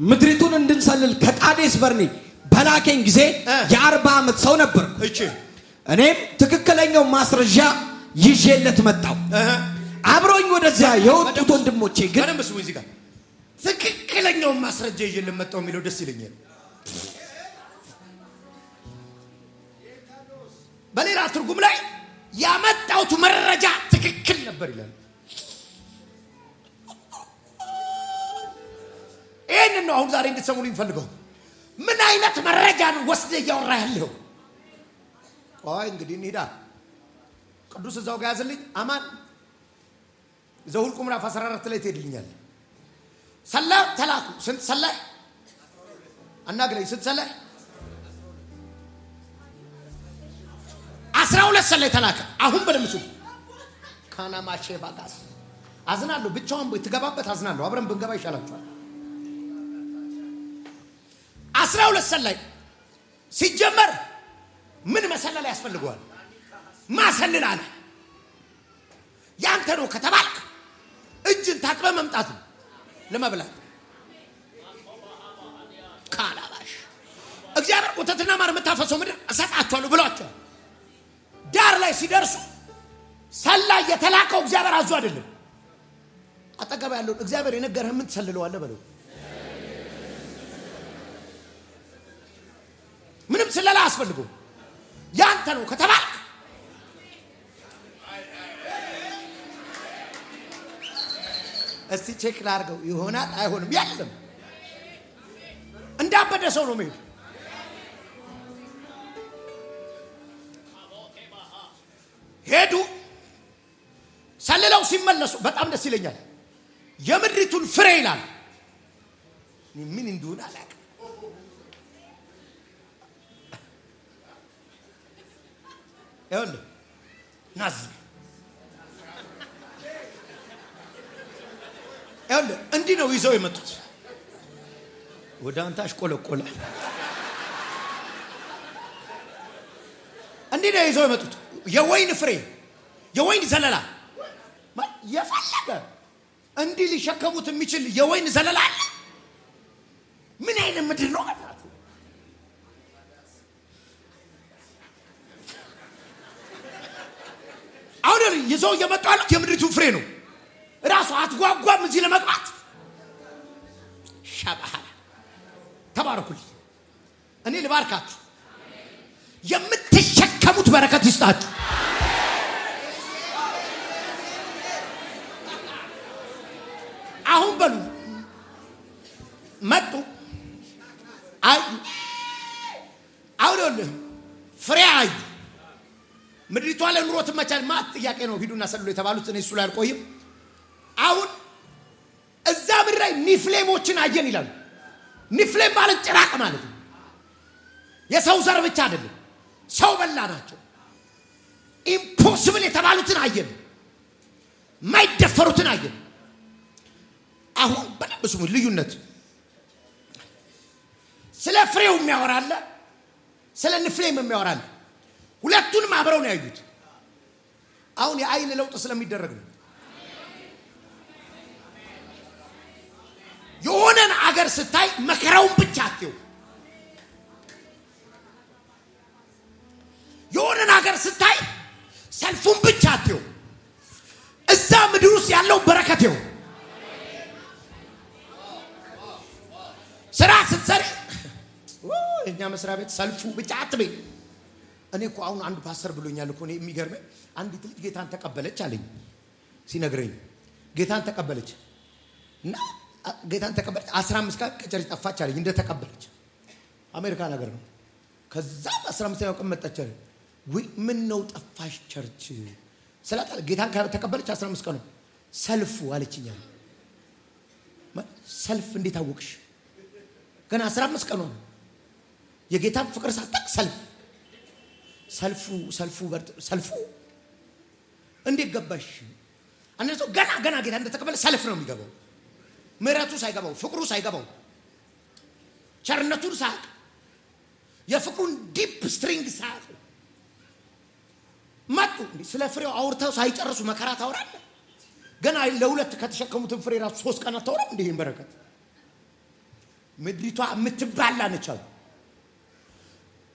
[SPEAKER 2] ምድሪቱን እንድንሰልል ከቃዴስ በርኔ በላከኝ ጊዜ የ40 ዓመት ሰው ነበር። እኔም ትክክለኛው ማስረጃ ይዤለት መጣው። አብሮኝ ወደዚያ የወጡት ወንድሞቼ ግን
[SPEAKER 1] በደንብ ስሙ። እዚህ ጋር ትክክለኛው ማስረጃ ይዤለት መጣው የሚለው ደስ ይለኛል። በሌላ ትርጉም ላይ ያመጣውት መረጃ ትክክል ነበር ይላል። ይሄን ነው አሁን ዛሬ እንድትሰሙልኝ ፈልገው። ምን አይነት መረጃ ነው ወስደህ እያወራህ ያለው? ቆይ እንግዲህ እንሂዳ። ቅዱስ እዛው ጋር ያዝልኝ። አማን ዘኍልቍ ምዕራፍ 14 ላይ ትሄድልኛል። ሰላይ ተላኩ። ስንት ሰላይ አናግረኝ። ስንት ሰላይ? 12 ሰላይ ተላከ። አሁን በደምሱ ካናማቼ ባጋስ አዝናለሁ። ብቻውን ትገባበት አዝናለሁ። አብረን ብንገባ ይሻላችኋል። 12 ሰላይ ሲጀመር ምን መሰለል ያስፈልገዋል? ማሰልል አለ። ያንተ ነው ከተባልክ እጅን ታጥበ መምጣት ነው ለመብላት። ካላባሽ እግዚአብሔር ወተትና ማር የምታፈሰው ምድር እሰጣቸዋለሁ ብሏቸዋል። ዳር ላይ ሲደርሱ ሰላይ የተላከው እግዚአብሔር አዞ አይደለም። አጠገብ ያለው እግዚአብሔር የነገረህ ምን ትሰልለዋለህ በለው። ምንም ስለላ አስፈልገው። ያንተ ነው ከተባልክ እስቲ ቼክ ላድርገው ይሆናል አይሆንም ያለም እንዳበደ ሰው ነው መሄድ። ሄዱ ሰልለው ሲመለሱ በጣም ደስ ይለኛል። የምድሪቱን ፍሬ ይላል። ምን እንደሆነ አላውቅም። ይኸውልህ ናዝ ይኸውልህ እንዲህ ነው ይዘው የመጡት። ወደ አንተ አሽቆለቆለ። እንዲህ ነው ይዘው የመጡት። የወይን ፍሬ፣ የወይን ዘለላ የፈለገ እንዲህ ሊሸከሙት የሚችል የወይን ዘለላ አለ። ምን አይነት ምድር ነው? አሁን ይዘው እየመጡ ያሉት የምድሪቱን ፍሬ ነው። ራሱ አትጓጓም እዚህ ለመግባት። ሻባሃ ተባረኩልኝ። እኔ ልባርካችሁ። የምትሸከሙት በረከት ይስጣችሁ። አሁን በሉ መጡ። አዩ። አሁን ፍሬ አዩ። ምድሪቷ ለኑሮ ትመቻል። ማት ጥያቄ ነው። ሂዱና ሰልሉ የተባሉት እኔ እሱ ላይ አልቆይም። አሁን እዛ ምድር ላይ ኒፍሌሞችን አየን ይላሉ። ኒፍሌም ማለት ጭራቅ ማለት ነው። የሰው ዘር ብቻ አይደለም፣ ሰው በላ ናቸው። ኢምፖሲብል የተባሉትን አየን፣ ማይደፈሩትን አየን። አሁን በደንብ ስሙ። ልዩነት ስለ ፍሬው የሚያወራለ፣ ስለ ኒፍሌም የሚያወራለ። ሁለቱንም አብረው ነው ያዩት። አሁን የአይን ለውጥ ስለሚደረግ ነው። የሆነን አገር ስታይ መከራውን ብቻ አትየው። የሆነን አገር ስታይ ሰልፉን ብቻ አትየው። እዛ ምድር ውስጥ ያለው በረከት ይው። ስራ ስትሰሪ እኛ መስሪያ ቤት ሰልፉ ብቻ አትበይ። እኔ እኮ አሁን አንድ ፓስተር ብሎኛል እኮ። እኔ የሚገርመኝ አንዲት ልጅ ጌታን ተቀበለች አለኝ ሲነግረኝ። ጌታን ተቀበለች እና ጌታን ተቀበለች 15 ቀን ከቸርች ጠፋች አለኝ። እንደተቀበለች አሜሪካ ነገር ነው። ከዛ 15ኛው ቀን መጣች አለኝ። ወይ ምን ነው ጠፋሽ ቸርች ስላታ ጌታን ተቀበለች 15 ቀን ነው። ሰልፉ አለችኝ። ሰልፍ እንዴት አወቅሽ? ገና 15 ቀን ነው የጌታን ፍቅር ሳታቅ ሰልፉ እንዴት ገባሽ? አንተ ሰው ገና ጌታ እንደተቀበለ ሰልፍ ነው የሚገባው። ምሕረቱ ሳይገባው፣ ፍቅሩ ሳይገባው፣ ቸርነቱን ሳያቅ፣ የፍቅሩን ዲፕ ስትሪንግ ሳያቅ መጡ። ስለ ፍሬው አውርተው ሳይጨርሱ መከራ ታወራለህ። ገና ለሁለት ከተሸከሙትን ፍሬ ራሱ 3 ቀን አታወራም እንዴ? ይሄን በረከት ምድሪቷ የምትባላ ነች አሉ።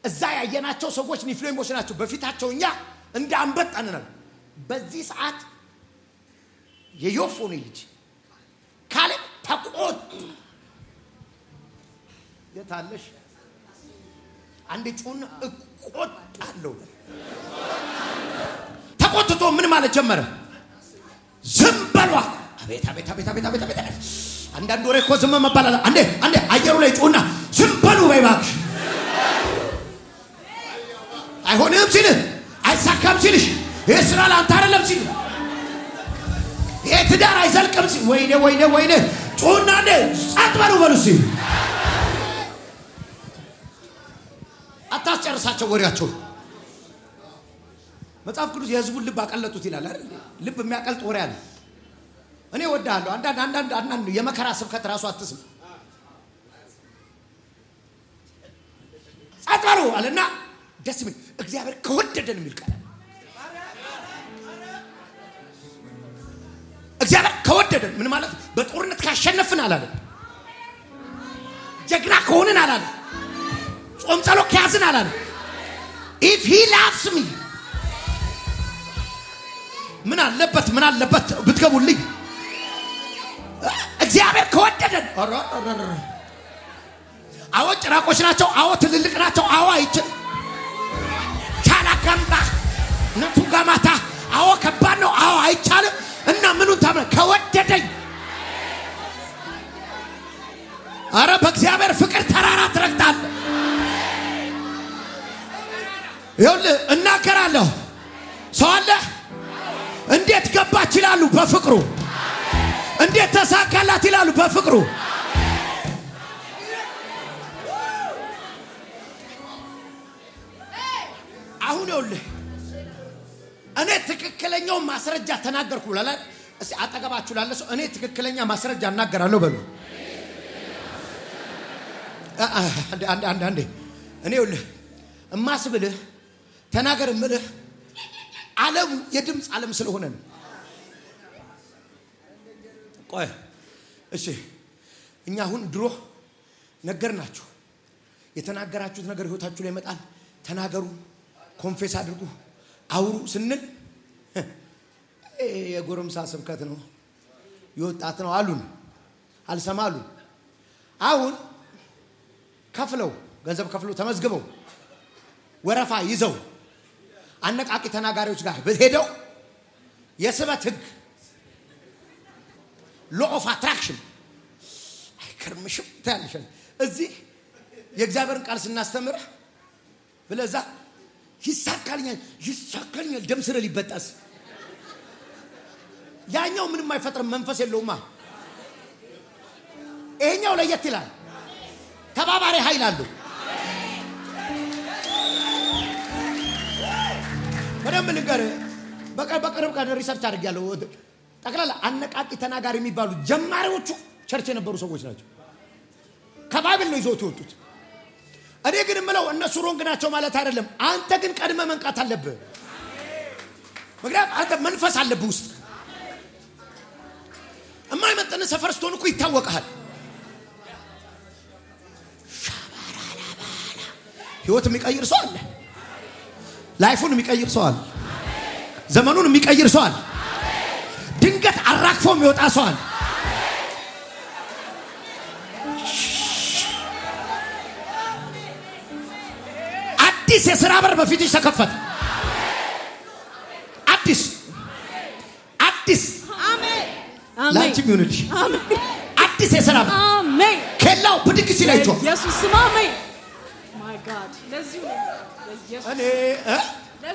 [SPEAKER 1] እዛ ያየናቸው ሰዎች ኒፍሌሞች ናቸው። በፊታቸው እኛ እንደ አንበጣ ነን። በዚህ ሰዓት የዮፎኒ ልጅ ካሌብ ተቆጥ የታለሽ አንዴ ጩና እቆጣለሁ። ተቆጥቶ ምን ማለት ጀመረ? ዝም በሏ። አቤት አንዳንድ ወሬ እኮ ዝም መባል አለ። አንዴ አየሩ ላይ ጩና ዝም በሉ በይ እባክሽ። አይሆንም ሲልህ አይሳካም ሲልሽ ይሄ ስራ ላንተ አይደለም ሲል ይሄ ትዳር አይዘልቅም ሲል ወይኔ ጩና እንዴ ጸጥ በሉ ሲል አታስጨርሳቸው ወሬያቸው። መጽሐፍ ቅዱስ የሕዝቡን ልብ አቀለጡት ይላል አይደል? ልብ የሚያቀልጥ ወሬ አለ። እኔ እወዳለሁ። አንዳንድ የመከራ ስብከት ራሱ አትስም። ጸጥ በሉ አለና ደስ ምን እግዚአብሔር ከወደደን የሚል ቃል እግዚአብሔር ከወደደን ምን ማለት? በጦርነት ካሸነፍን አላለ፣ ጀግና ከሆንን አላለ፣ ጾም ጸሎት ከያዝን አላለ። if he loves me ምን አለበት ብትገቡልኝ። እግዚአብሔር ከወደደን አዎ ጭራቆች ናቸው፣ አዎ ትልልቅ ናቸው፣ አዎ አይችል ቻላካምባ ነቱ ጋማታ አዎ ከባድ ነው፣ አዎ አይቻልም። እና ምኑን ታምነ ከወደደኝ አረ በእግዚአብሔር ፍቅር ተራራ ትረግጣለህ። ይኸውልህ እናገራለሁ። ሰው አለ እንዴት ገባች ይላሉ በፍቅሩ፣ እንዴት ተሳካላት ይላሉ በፍቅሩ። አሁን ይኸውልህ እኔ ትክክለኛው ማስረጃ ተናገርኩ ብላላ። እስኪ አጠገባችሁ ላለ ሰው እኔ ትክክለኛ ማስረጃ እናገራለሁ በሉ። አንዴ እኔ ይኸውልህ እማስብልህ ተናገር እምልህ ዓለሙ የድምፅ ዓለም ስለሆነ ነው። ቆይ እሺ እኛ አሁን ድሮ ነገርናችሁ። የተናገራችሁት ነገር ህይወታችሁ ላይ ይመጣል። ተናገሩ፣ ኮንፌስ አድርጉ፣ አውሩ ስንል የጎረምሳ ስብከት ነው የወጣት ነው አሉን። አልሰማ አሉን። አሁን ገንዘብ ከፍለው ተመዝግበው ወረፋ ይዘው አነቃቂ ተናጋሪዎች ጋር ሄደው የስበት ህግ ሎ ኦፍ አትራክሽን አይከርምሽም ታልሽ እዚህ የእግዚአብሔርን ቃል ስናስተምር ብለዛ ይሳካልኛል ደም ስር ሊበጣስ ያኛው ምንም አይፈጥርም፣ መንፈስ የለውማ። ይሄኛው ለየት ይላል፣ ተባባሪ ኃይል አለው። በደንብ ልንገርህ፣ በቅርብ ቀን ሪሰርች አድርጌያለሁ። ጠቅላላ አነቃቂ ተናጋሪ የሚባሉ ጀማሪዎቹ ቸርች የነበሩ ሰዎች ናቸው። ከባቢል ነው ይዘውት የወጡት። እኔ ግን የምለው እነሱ ሮንግ ናቸው ማለት አይደለም። አንተ ግን ቀድመ መንቃት አለብህ። ምክንያቱም አንተ መንፈስ አለብህ ውስጥ። የማይመጥን ሰፈር ስትሆን እኮ ይታወቃል። ህይወት የሚቀይር ሰው አለ። ላይፉን የሚቀይር ሰው አለ። ዘመኑን የሚቀይር ሰው አለ። ድንገት አራክፎ የሚወጣ ሰው አለ። አዲስ የሥራ በር በፊትሽ ተከፈተ። አዲስ
[SPEAKER 4] አሜን
[SPEAKER 1] ላንቺም ይሁንልሽ። አዲስ የሥራ በር
[SPEAKER 4] አሜን።
[SPEAKER 1] ከላው ብድግ ሲል አይቼው
[SPEAKER 4] ኢየሱስ ስም አሜን። ማይ ጋድ ለዚህ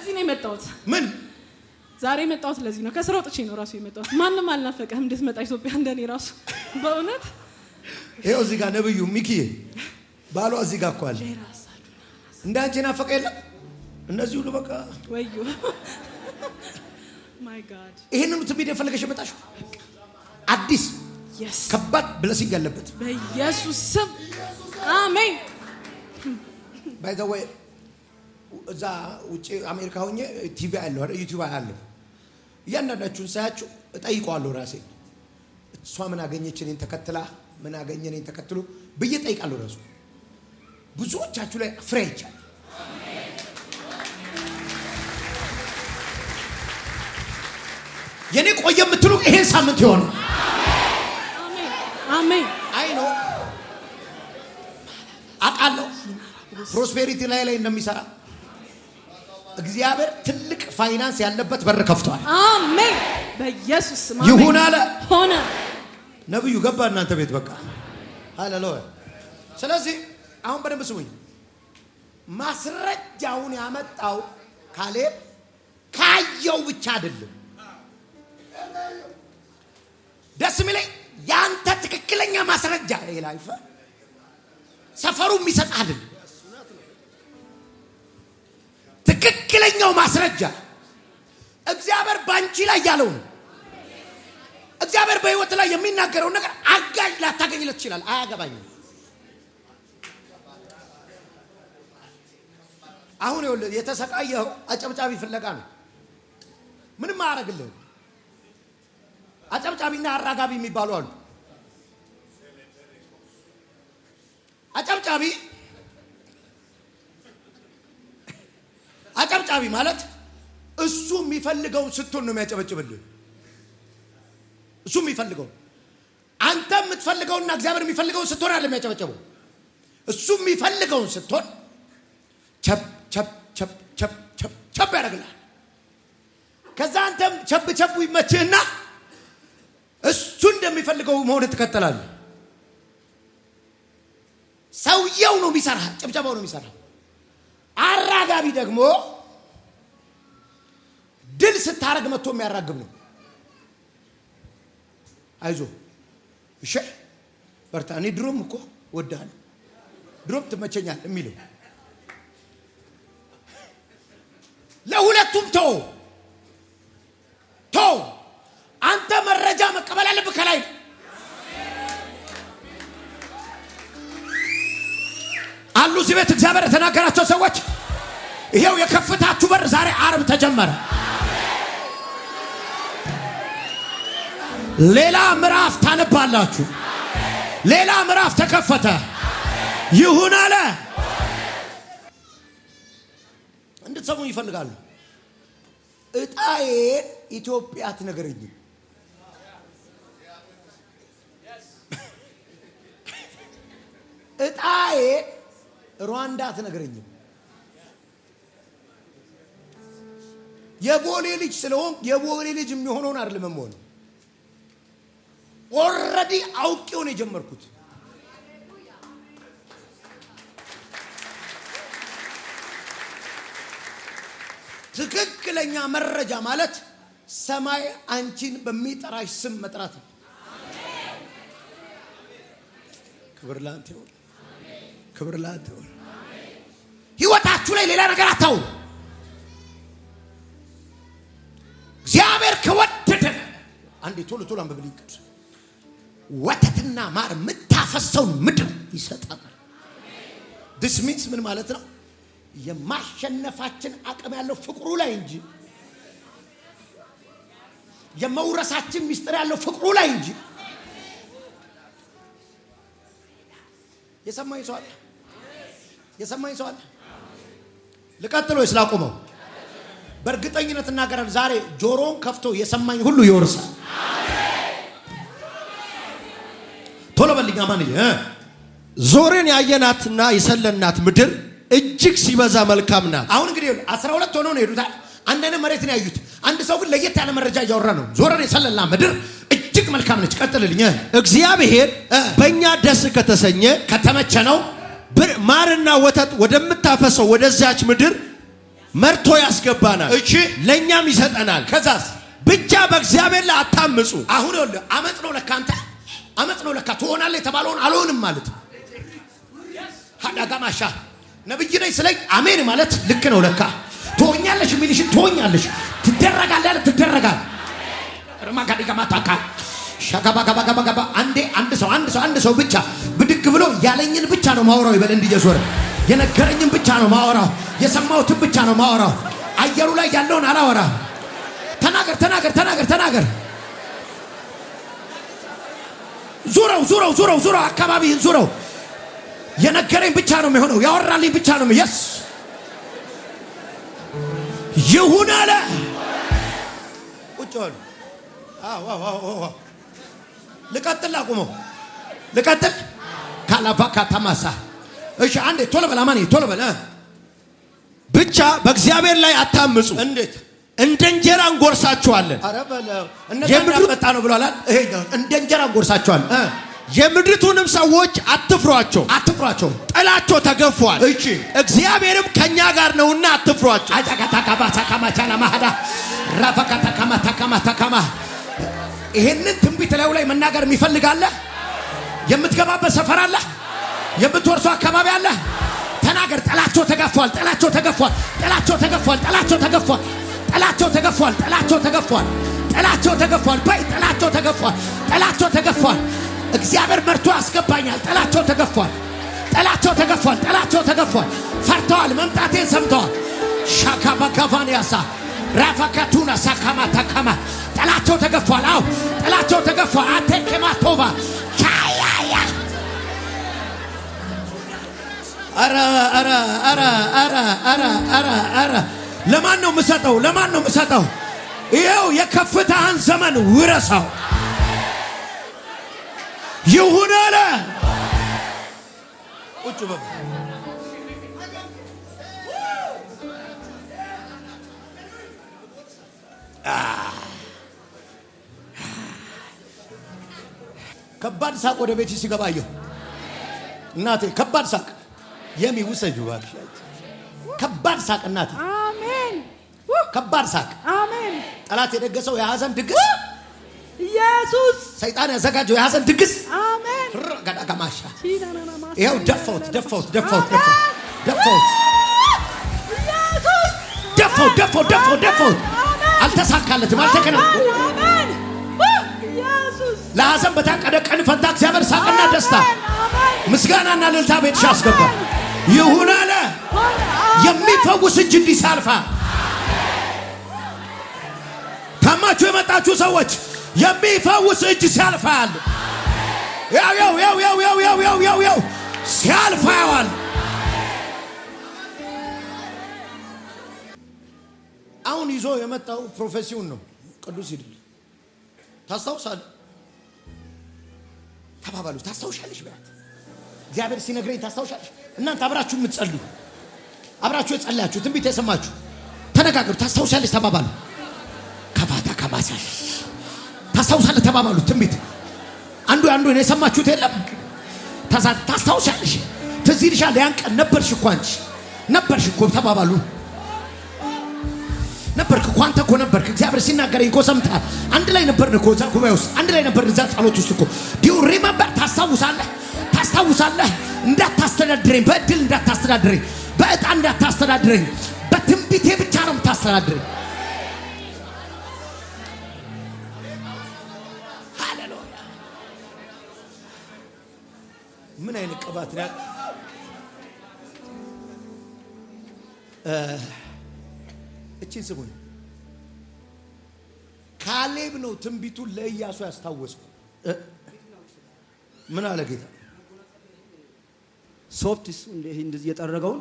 [SPEAKER 4] ነው የመጣሁት።
[SPEAKER 1] ምን
[SPEAKER 5] ዛሬ መጣሁት ለዚህ ነው። ከስራ ወጥቼ ነው ራሱ የመጣሁት። ማንም አልናፈቀህም እንድትመጣ ኢትዮጵያ እንደኔ ራሱ በእውነት
[SPEAKER 1] ይኸው እዚህ ጋር ነብዩ ሚኪዬ ባሏ እዚህ ጋር እኮ አለ። እንዳንቺ ናፈቀ የለም እነዚህ ሁሉ በቃ
[SPEAKER 5] ወዩ ማይ ጋድ
[SPEAKER 1] ይሄንን ትንቢት የፈለገሽ መጣሽው አዲስ ከባድ ብለሲንግ ያለበት
[SPEAKER 5] በኢየሱስ ስም አሜን።
[SPEAKER 1] ባይ ዘ ወይ እዛ ውጪ አሜሪካ ሆኜ ቲቪ አለው አይደል ዩቲዩብ አለው። እያንዳንዳችሁን ሳያችሁ እጠይቀዋለሁ ራሴ እሷ ምን አገኘች እኔን ተከትላ ምን አገኘ እኔን ተከትሎ ብዬ እጠይቃለሁ። ራሱ ብዙዎቻችሁ ላይ ፍሬ ይቻላል። የኔ ቆየ የምትሉ ይሄን ሳምንት ይሆነ
[SPEAKER 5] አሜን አሜን።
[SPEAKER 1] አይ ኖ አቃለው ፕሮስፔሪቲ ላይ እንደሚሰራ እግዚአብሔር ትልቅ ፋይናንስ ያለበት በር ከፍቷል።
[SPEAKER 5] አሜን በኢየሱስ ስም
[SPEAKER 1] ይሁን አለ
[SPEAKER 5] ሆነ።
[SPEAKER 1] ነብዩ ገባ እናንተ ቤት በቃ ሃሌሉያ። ስለዚህ አሁን በደንብ ስሙኝ። ማስረጃውን ያመጣው ካሌብ ካየው ብቻ አይደለም። ደስ የሚለኝ ያንተ ትክክለኛ ማስረጃ ይላይፈ ሰፈሩ የሚሰጥ አይደል። ትክክለኛው ማስረጃ እግዚአብሔር ባንቺ ላይ ያለው ነው። እግዚአብሔር በህይወት ላይ የሚናገረው ነገር አጋዥ ላታገኝለት ይችላል። አያገባኝም። አሁን ይኸውልህ የተሰቃየው አጨብጫቢ ፍለጋ ነው። ምንም አያረግልህም። አጨብጫቢና አራጋቢ የሚባሉ አሉ። አጨብጫቢ ማለት እሱ የሚፈልገውን ስትሆን ነው የሚያጨበጭብልህ። እሱ የሚፈልገው አንተ የምትፈልገውና እግዚአብሔር የሚፈልገውን ስትሆን አይደለም የሚያጨበጭበው። እሱ የሚፈልገውን ስትሆን ቸብ ቸብ ቸብ ቸብ ቸብ ቸብ ያደርግልሃል። ከዛ አንተም ቸብ ቸቡ ይመችህና እሱ እንደሚፈልገው መሆን ትከተላለህ። ሰውየው ነው የሚሰራ፣ ጭብጨባው ነው የሚሰራ። አራጋቢ ደግሞ ድል ስታረግ መጥቶ የሚያራግብ ነው። አይዞ እሺ በርታ፣ እኔ ድሮም እኮ ወድሃለሁ፣ ድሮም ትመቸኛል የሚለው ለሁለቱም ተው። አንተ መረጃ መቀበል አለብህ ከላይ። አሉ እዚህ ቤት እግዚአብሔር የተናገራቸው ሰዎች ይሄው የከፍታችሁ በር ዛሬ ዓርብ ተጀመረ። ሌላ ምዕራፍ ታነባላችሁ። ሌላ ምዕራፍ ተከፈተ። ይሁን አለ። እንድትሰሙኝ ይፈልጋሉ። እጣዬን ኢትዮጵያ አትነግረኝም። እጣዬን ሩዋንዳ አትነግረኝም። የቦሌ ልጅ ስለሆን የቦሌ ልጅ የሚሆነውን አይደለም ሆነ ኦልሬዲ አውቄው ነው የጀመርኩት። ትክክለኛ መረጃ ማለት ሰማይ አንቺን በሚጠራሽ ስም መጥራት ነው። ክብር ላንተ ይሁን፣ ክብር ላንተ ይሁን። ህይወታችሁ ላይ ሌላ ነገር አታውሩ። እግዚአብሔር ከወደደ አንዴ ቶሎ አንብብልኝ። ቅዱስ ወተትና ማር የምታፈሰውን ምድር ይሰጣል። this means ምን ማለት ነው? የማሸነፋችን አቅም ያለው ፍቅሩ ላይ እንጂ የመውረሳችን ሚስጥር ያለው ፍቅሩ ላይ እንጂ። የሰማኝ ሰው አለ? የሰማኝ ሰው አለ? ልቀጥሎ ስላቆመው በእርግጠኝነት እናገራለሁ። ዛሬ ጆሮውን ከፍቶ የሰማኝ ሁሉ ይወርሳል። ቶሎ በልኛ ማን
[SPEAKER 2] ዞርን ያየናትና የሰለናት ምድር እጅግ ሲበዛ መልካም ናት።
[SPEAKER 1] አሁን እንግዲህ 12 ሆነው ነው ሄዱታል። አንድ አይነት መሬት ነው ያዩት። አንድ ሰው ግን ለየት ያለ መረጃ እያወራ ነው። ዞርን የሰለና ምድር እጅግ መልካም ነች። ቀጥልልኝ።
[SPEAKER 2] እግዚአብሔር በእኛ ደስ ከተሰኘ
[SPEAKER 1] ከተመቸ ነው
[SPEAKER 2] ማርና ወተት ወደምታፈሰው ወደዛች ምድር መርቶ ያስገባናል።
[SPEAKER 1] እሺ
[SPEAKER 2] ለኛም ይሰጠናል።
[SPEAKER 1] ከዛስ
[SPEAKER 2] ብቻ በእግዚአብሔር ላይ አታምፁ።
[SPEAKER 1] አሁን ይኸውልህ አመጽ ነው ለካ አንተ አመጽ ነው ለካ ትሆናለህ የተባለውን አልሆንም ማለት ሀዳጋማሻ ነብይ ነኝ ስለኝ አሜን ማለት ልክ ነው ለካ ትሆኛለሽ የሚልሽ ትሆኛለሽ ትደረጋለህ ትደረጋል ረማጋዲጋማታካ ሻጋባጋባጋባ አንድ ሰው ብቻ ብድግ ብሎ ያለኝን ብቻ ነው ማወራው ይበል እንዲየዞረ የነገረኝን ብቻ ነው ማወራው የሰማሁትን ብቻ ነው ማወራው አየሩ ላይ ያለውን አላወራ ተናገር ዙረው አካባቢህን ዙረው የነገረኝ ብቻ ነው የሚሆነው ያወራልኝ ብቻ ነው yes ይሁን አለ ቁጭ አዎ ልቀጥል ካላቫካ ተማሳ እሺ አንዴ ቶሎ በል አማኔ ቶሎ በል
[SPEAKER 2] ብቻ በእግዚአብሔር ላይ አታምፁ
[SPEAKER 1] እንዴት
[SPEAKER 2] እንደ እንጀራ እንጎርሳችኋለን
[SPEAKER 1] አረ በለው እነዛ መጣ ነው ብሏል ይሄ እንደ እንጀራ እንጎርሳችኋለን
[SPEAKER 2] የምድሪቱንም ሰዎች አትፍሯቸው ጥላቸው ተገፏል
[SPEAKER 1] እሺ
[SPEAKER 2] እግዚአብሔርም ከኛ ጋር ነውና አትፍሯቸው
[SPEAKER 1] አታካባታካማቻና ማሃዳ ራፋካታካማታካማ ይሄንን ትንቢት ላይ መናገር የሚፈልጋለ የምትገባበት ሰፈር አለ የምትወርሰው አካባቢ አለ ተናገር ጥላቸው ተገፏል በይ ጥላቸው ተገፏል እግዚአብሔር መርቶ ያስገባኛል ጥላቸው ተገፏል ፈርተዋል መምጣቴን ሰምተዋል ሻካባካቫንያሳ ራፋካቱና ሳካማታካማ ጥላቸው ተገፏል አው ጥላቸው ተገፏል አቴከማቶባ ቻያያ አራ ለማን ነው የምሰጠው ይሄው የከፍታህን ዘመን ውረሳው ይሁን አለ ቁጭ በል ከባድ ሳቅ ወደ ቤት ሲገባየው እናቴ ከባድ ሳቅ የሚውሰጁ ባክሽ ከባድ ሳቅ እናቴ
[SPEAKER 5] አሜን
[SPEAKER 1] ከባድ ሳቅ
[SPEAKER 5] አሜን
[SPEAKER 1] ጠላት የደገሰው የሐዘን ድግስ
[SPEAKER 5] ኢየሱስ
[SPEAKER 1] ሰይጣን ያዘጋጀው የሐዘን ድግስ
[SPEAKER 5] አሜን
[SPEAKER 1] ጋዳጋማሻ
[SPEAKER 5] ሲናናማ
[SPEAKER 1] ይሄው ደፈውት
[SPEAKER 5] ኢየሱስ
[SPEAKER 1] ደፈውት አልተሳካለትም አልተከነም
[SPEAKER 5] አሜን ኢየሱስ
[SPEAKER 1] ለሐዘን በታቀደ ቀን ፈንታ እግዚአብሔር ሳቅና ደስታ ምስጋናና እልልታ ቤትሽ አስገባ ይሁን አለ የሚፈውስ እጅ እንዲሳልፋ ታማችሁ የመጣችሁ ሰዎች የሚፈውስ እጅ ሲያልፋል ያው ሲያልፋል አሁን ይዞ የመጣው ፕሮፌሲውን ነው ቅዱስ ይድል ታስታውሳለህ ተባባሉ ታስታውሻለሽ ቢያት እግዚአብሔር ሲነግረኝ ታስታውሻለሽ እናንተ አብራችሁ የምትጸልዩ አብራችሁ የጸለያችሁ ትንቢት የሰማችሁ ተነጋገሩ ታስታውሻለሽ ተባባሉ ከፋታ ከማሳሽ ታስታውሳለህ ተባባሉ ትንቢት አንዱ የሰማችሁት የለም ታስታውሻለሽ ትዝ ይልሻል ያን ቀን ነበርሽ እኮ ተባባሉ ነበርክ እኮ አንተ እኮ ነበርክ እግዚአብሔር ሲናገረኝ እኮ ሰምተሃል አንድ ላይ ነበርን እኮ እዛ ጉባኤ ውስጥ አንድ ላይ ነበርን እዛ ጸሎት ውስጥ እኮ ዲዩ ሪመምበር ታስታውሳለህ እንዳታስተዳድረኝ በእድል እንዳታስተዳድረኝ በእጣ እንዳታስተዳድረኝ በትንቢቴ ብቻ ነው የምታስተዳድረኝ ሃሌሉያ ምን አይነት ቅባት ነው እቺን ስሙኝ ካሌብ ነው ትንቢቱን ለኢያሱ ያስታወሰው ምን አለ ጌታ
[SPEAKER 3] ሶፍትስ እንደዚህ የጠረገውን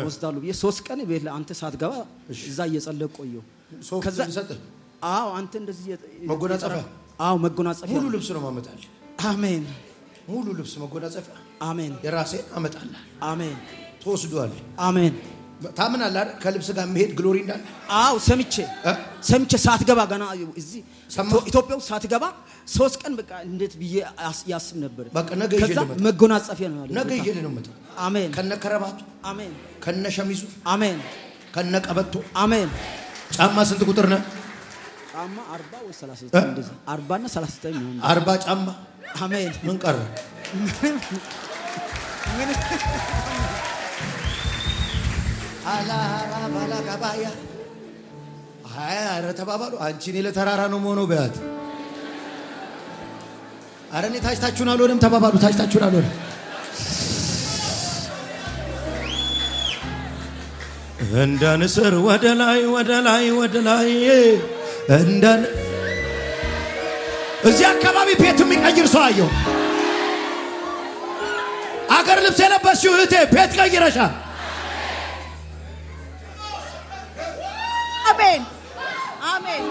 [SPEAKER 3] ወስዳሉ ብዬ 3 ቀን ቤት ለአንተ ሳትገባ እዛ እየጸለቅ ቆየው
[SPEAKER 1] ከዛ ይሰጥህ
[SPEAKER 3] አዎ አንተ እንደዚህ
[SPEAKER 1] መጎናጸፊያ ሙሉ ልብስ ነው ማመጣል
[SPEAKER 3] አሜን
[SPEAKER 1] ሙሉ ልብስ መጎናጸፊያ
[SPEAKER 3] አሜን
[SPEAKER 1] የራሴ አመጣለሁ አሜን ተወስዷል
[SPEAKER 3] አሜን
[SPEAKER 1] ታምናለህ አይደል ከልብስ ጋር መሄድ ግሎሪ እንዳለ
[SPEAKER 3] አዎ ሰምቼ ሳትገባ ገና እዚህ ኢትዮጵያ ውስጥ ሳትገባ 3 ቀን በቃ እንዴት ብዬ ያስብ ነበር
[SPEAKER 1] በቃ ነገ ይዤ ልመጣ
[SPEAKER 3] መጎናጸፊያ ነው ያለው
[SPEAKER 1] ነገ ይዤ ልመጣ
[SPEAKER 3] አሜን
[SPEAKER 1] ከነ ከረባቱ
[SPEAKER 3] አሜን
[SPEAKER 1] ከነ ሸሚዙ
[SPEAKER 3] አሜን
[SPEAKER 1] ከነቀበቶ
[SPEAKER 3] አሜን።
[SPEAKER 1] ጫማ ስንት ቁጥር ነው?
[SPEAKER 3] ጫማ 40 ወይ 39 እንደዚህ 40 እና 39 ነው።
[SPEAKER 1] 40 ጫማ።
[SPEAKER 3] አሜን።
[SPEAKER 1] ምን ቀረ? አላራ ባላጋባያ ኧረ ተባባሉ። አንቺ እኔ ለተራራ ነው መሆነው በያት። ኧረ እኔ ታጭታችሁን አልሆንም ተባባሉ። ታጭታችሁን አልሆንም። እንደ ንስር ወደ ላይ ወደ ላይ ወደ ላይ እንደ እዚህ አካባቢ ቤት የሚቀይር ሰው አየሁ። አገር ልብስ የለበስሽው እህቴ ቤት ቀይረሻል።
[SPEAKER 6] አሜን አሜን።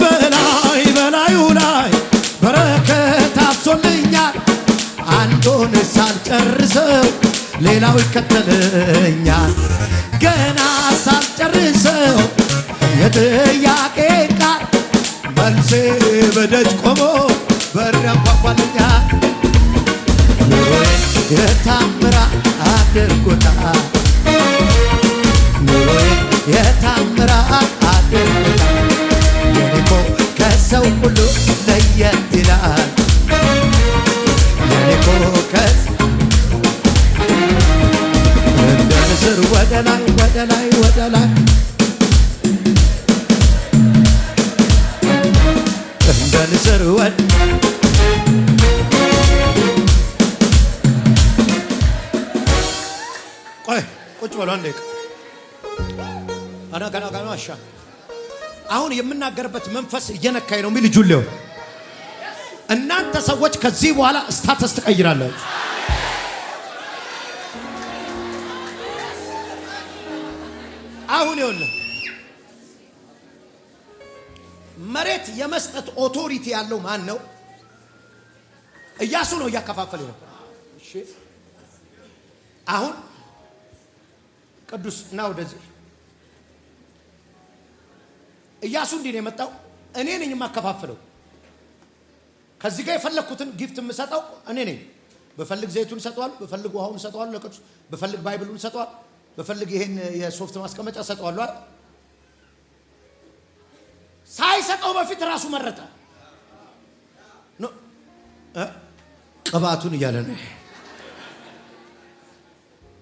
[SPEAKER 1] በላይ በላዩ ላይ በረከት አፍሶልኛል። አንዱን ሳልጨርሰው ሌላው ይከተለኛል። ገና ሳልጨርሰው የጥያቄ ቃል መልሴ በደጅ ቆሞ በር ያንኳኳልኛል። ኑሮዬን የታምራት አድርጎታል። ኑሮዬን የታምራት አድርጎታል። የኔ እኮ ከሰው ሁሉ ለየት ይላል። የኔ እኮ እንደ ንስር ወደ ላይ ወደ ላይ ወደ ላይ እንደ ንስር ወደ ቆይ ቁጭ በሉ አንዴ። ገና አሻ አሁን የምናገርበት መንፈስ እየነካኝ ነው የሚል ጁሌው እናንተ ሰዎች ከዚህ በኋላ ስታተስ ትቀይራላችሁ። አሁን ይኸውልህ መሬት የመስጠት ኦቶሪቲ ያለው ማን ነው? ኢያሱ ነው እያከፋፈለ ነው። እሺ አሁን ቅዱስ ና ወደዚህ። ኢያሱ እንዲህ ነው የመጣው። እኔ ነኝ የማከፋፍለው። ከዚህ ጋር የፈለኩትን ጊፍት የምሰጠው እኔ ነኝ። በፈልግ ዘይቱን ሰጠዋል፣ በፈልግ ውሃውን ሰጠዋል፣ ለቅዱስ በፈልግ ባይብሉን ሰጠዋል፣ በፈልግ ይሄን የሶፍት ማስቀመጫ ሰጠዋል። ሳይሰጠው በፊት ራሱ መረጠ። ቅባቱን እያለ ነው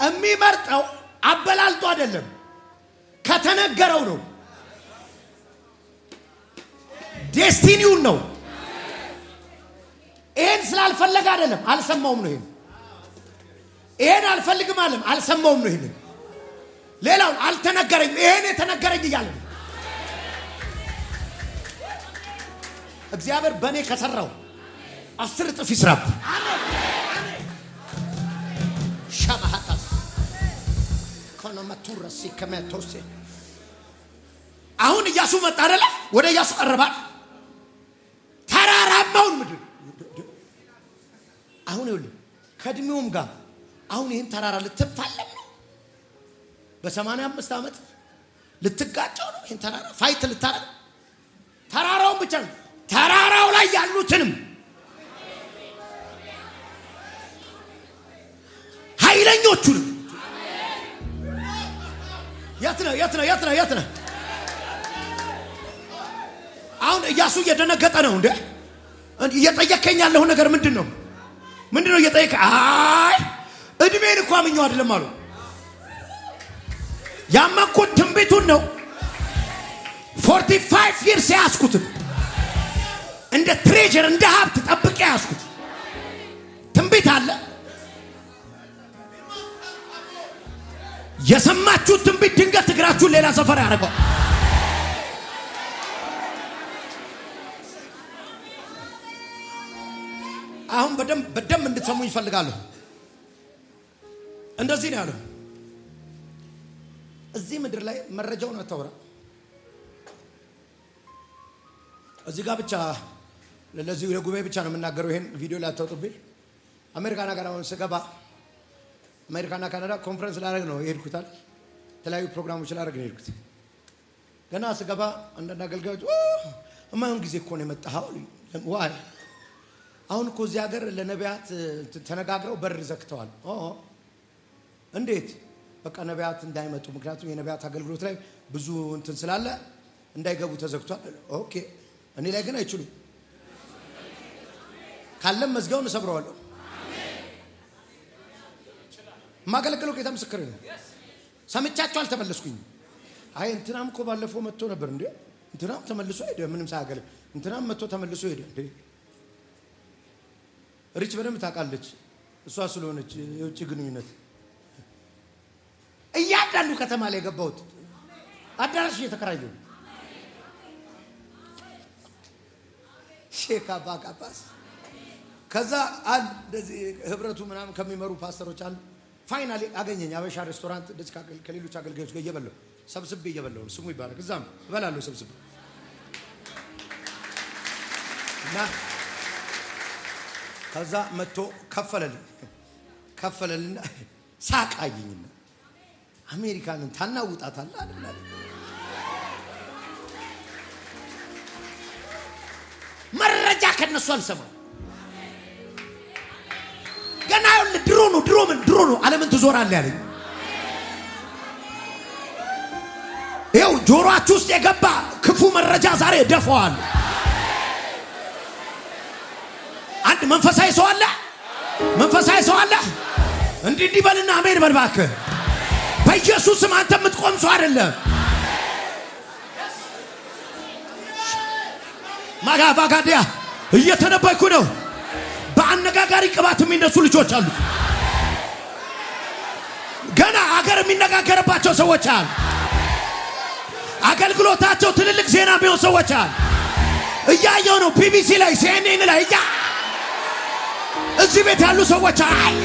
[SPEAKER 1] የሚመርጠው። አበላልጦ አይደለም፣ ከተነገረው ነው። ዴስቲኒውን ነው። ይሄን ስላልፈለገ አይደለም፣ አልሰማውም ነው። ይሄን አልፈልግም አለም፣ አልሰማውም ነው። ይሄን ሌላውን አልተነገረኝ፣ ይሄን የተነገረኝ እያለ ነው። እግዚአብሔር በእኔ ከሰራው 10 እጥፍ ይስራብ። ሻማሃታስ ኮኖማቱራሲ ከመቶሴ አሁን ኢያሱ መጣ አይደለ? ወደ ኢያሱ ቀረባል። ተራራማውን ምድር አሁን ይኸውልህ ከእድሜውም ጋር አሁን ይህን ተራራ ልትፋለም ነው። በ85 ዓመት ልትጋጨው ነው። ይህን ተራራ ፋይት ልታረግ ተራራውን ብቻ ነው፣ ተራራው ላይ ያሉትንም ኃይለኞቹንም የት ነው? አሁን ኢያሱ እየደነገጠ ነው። እንዴ እየጠየከኝ ያለው ነገር ምንድን ነው? እየጠየከ? አይ እድሜን እኮ አምኜው አይደለም አሉ። ያመንኩት ትንቢቱን ነው። 45 years ያስኩትን እንደ ትሬጀር እንደ ሀብት ጠብቄ ያስኩት ትንቢት አለ። የሰማችሁት ትንቢት ድንገት እግራችሁን ሌላ ሰፈር ያደርገው። አሁን በደንብ እንድትሰሙ ይፈልጋለሁ። እንደዚህ ነው ያለው። እዚህ ምድር ላይ መረጃውን አታውራ። እዚህ ጋር ብቻ ለዚህ ለጉባኤ ብቻ ነው የምናገረው። ይሄን ቪዲዮ ላይ አታውጡብኝ። አሜሪካና ካናዳ ስገባ አሜሪካና ካናዳ ኮንፈረንስ ላደርግ ነው የሄድኩታል። የተለያዩ ፕሮግራሞች ላደርግ ነው የሄድኩት። ገና ስገባ አንዳንድ አገልጋዮች እማይሆን ጊዜ እኮ ነው የመጣኸው። ዋይ አሁን እኮ እዚህ ሀገር ለነቢያት ተነጋግረው በር ዘግተዋል። እንዴት? በቃ ነቢያት እንዳይመጡ፣ ምክንያቱም የነቢያት አገልግሎት ላይ ብዙ እንትን ስላለ እንዳይገቡ ተዘግቷል። ኦኬ እኔ ላይ ግን አይችሉም። ካለም መዝጊያውን እሰብረዋለሁ። ማገለግለው ጌታ ምስክር ነው። ሰምቻቸው አልተመለስኩኝ። አይ እንትናም እኮ ባለፈው መጥቶ ነበር እንዴ፣ እንትናም ተመልሶ ሄደ፣ ምንም ሳያገለግል እንትናም መጥቶ ተመልሶ ሄደ እንዴ። ሪች በደንብ ታውቃለች እሷ ስለሆነች የውጭ ግንኙነት። እያንዳንዱ ከተማ ላይ የገባሁት አዳራሽ እየተከራየሁ ሼካ ባካፓስ ከዛ እንደዚህ ህብረቱ ምናምን ከሚመሩ ፓስተሮች አሉ። ፋይናሊ አገኘኝ አበሻ ሬስቶራንት እንደዚህ ከሌሎች አገልጋዮች ጋር እየበላሁ ሰብስቤ እየበላሁ ስሙ ይባረክ። እዛም እበላለሁ ሰብስቤ እና ከዛ መጥቶ ከፈለልን ሳቃየኝና አሜሪካንን ታናውጣታለህ አይደል? መረጃ ከነሱ አልሰማም። ገና ድሮ ነው ዓለምን ትዞራለህ ያለኝ። ይኸው ጆሮአችሁ ውስጥ የገባ ክፉ መረጃ ዛሬ ደፈዋል። አንድ መንፈሳዊ ሰው አለ እንዲህ በልና አሜን በል እባክህ። በኢየሱስ ስም አንተ የምትቆም ሰው አይደለም። ማጋባጋዲያ እየተነበይኩ ነው። በአነጋጋሪ ቅባት የሚነሱ ልጆች አሉ። ገና አገር የሚነጋገርባቸው ሰዎች አሉ። አገልግሎታቸው ትልልቅ ዜና የሚሆን ሰዎች አሉ። እያየው ነው ቢቢሲ ላይ ሲኤንኤን ላይ እዚህ ቤት ያሉ ሰዎች አሉ።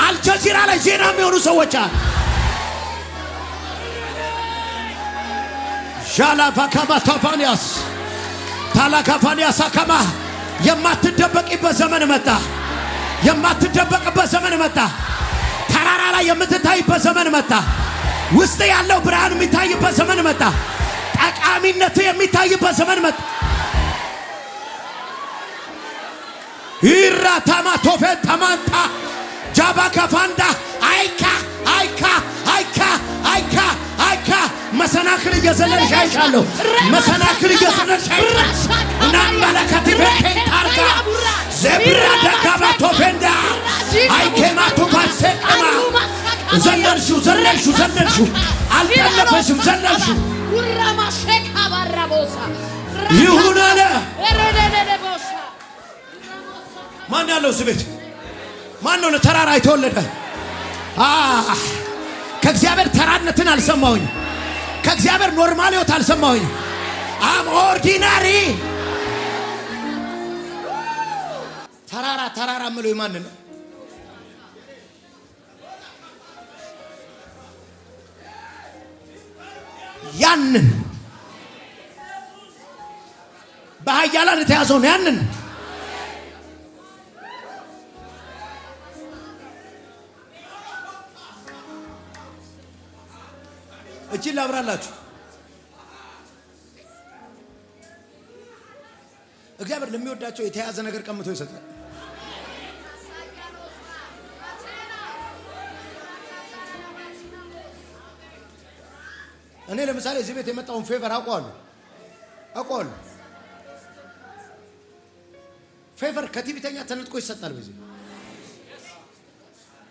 [SPEAKER 1] አልጀዚራ ላይ ዜና የሚሆኑ ሰዎች አሉ። ሻላፋካማ ታፋኒያስ ታላካፋኒያስ አካማ የማትደበቅበት ዘመን መጣ። የማትደበቅበት ዘመን መጣ። ተራራ ላይ የምትታይበት ዘመን መጣ። ውስጥ ያለው ብርሃን የሚታይበት ዘመን መጣ። ጠቃሚነት የሚታይበት ዘመን መጣ። ይራታማ ቶፌት ተማንታ ጃባ ከፋንዳ አይካ መሰናክል እየዘለልሽ አይሻለሁ። መሰናክል እየዘለልሽ አይሻለሁ። እና መለከት በቴንታርጋ ዘብራ ደካባ ቶፌንዳ አይኬማቱ ባሰቀማ ዘለልሹ አልተለፈሽም። ዘለልሹ ይሁን አለ። ማን ያለው እዚህ ቤት? ማን ነው ለተራራ የተወለደ? ከእግዚአብሔር ተራነትን አልሰማሁኝ። ከእግዚአብሔር ኖርማል ህይወት አልሰማሁኝ። አም ኦርዲናሪ ተራራ ምለው የማን ነው? ያንን በኃያላን የተያዘው ነው። ያንን እቺን ላብራላችሁ። እግዚአብሔር ለሚወዳቸው የተያዘ ነገር ቀምቶ ይሰጣል። እኔ ለምሳሌ እዚህ ቤት የመጣውን ፌቨር አውቀዋለሁ። ፌቨር ከቲቪተኛ ተነጥቆ ይሰጣል። በዚህ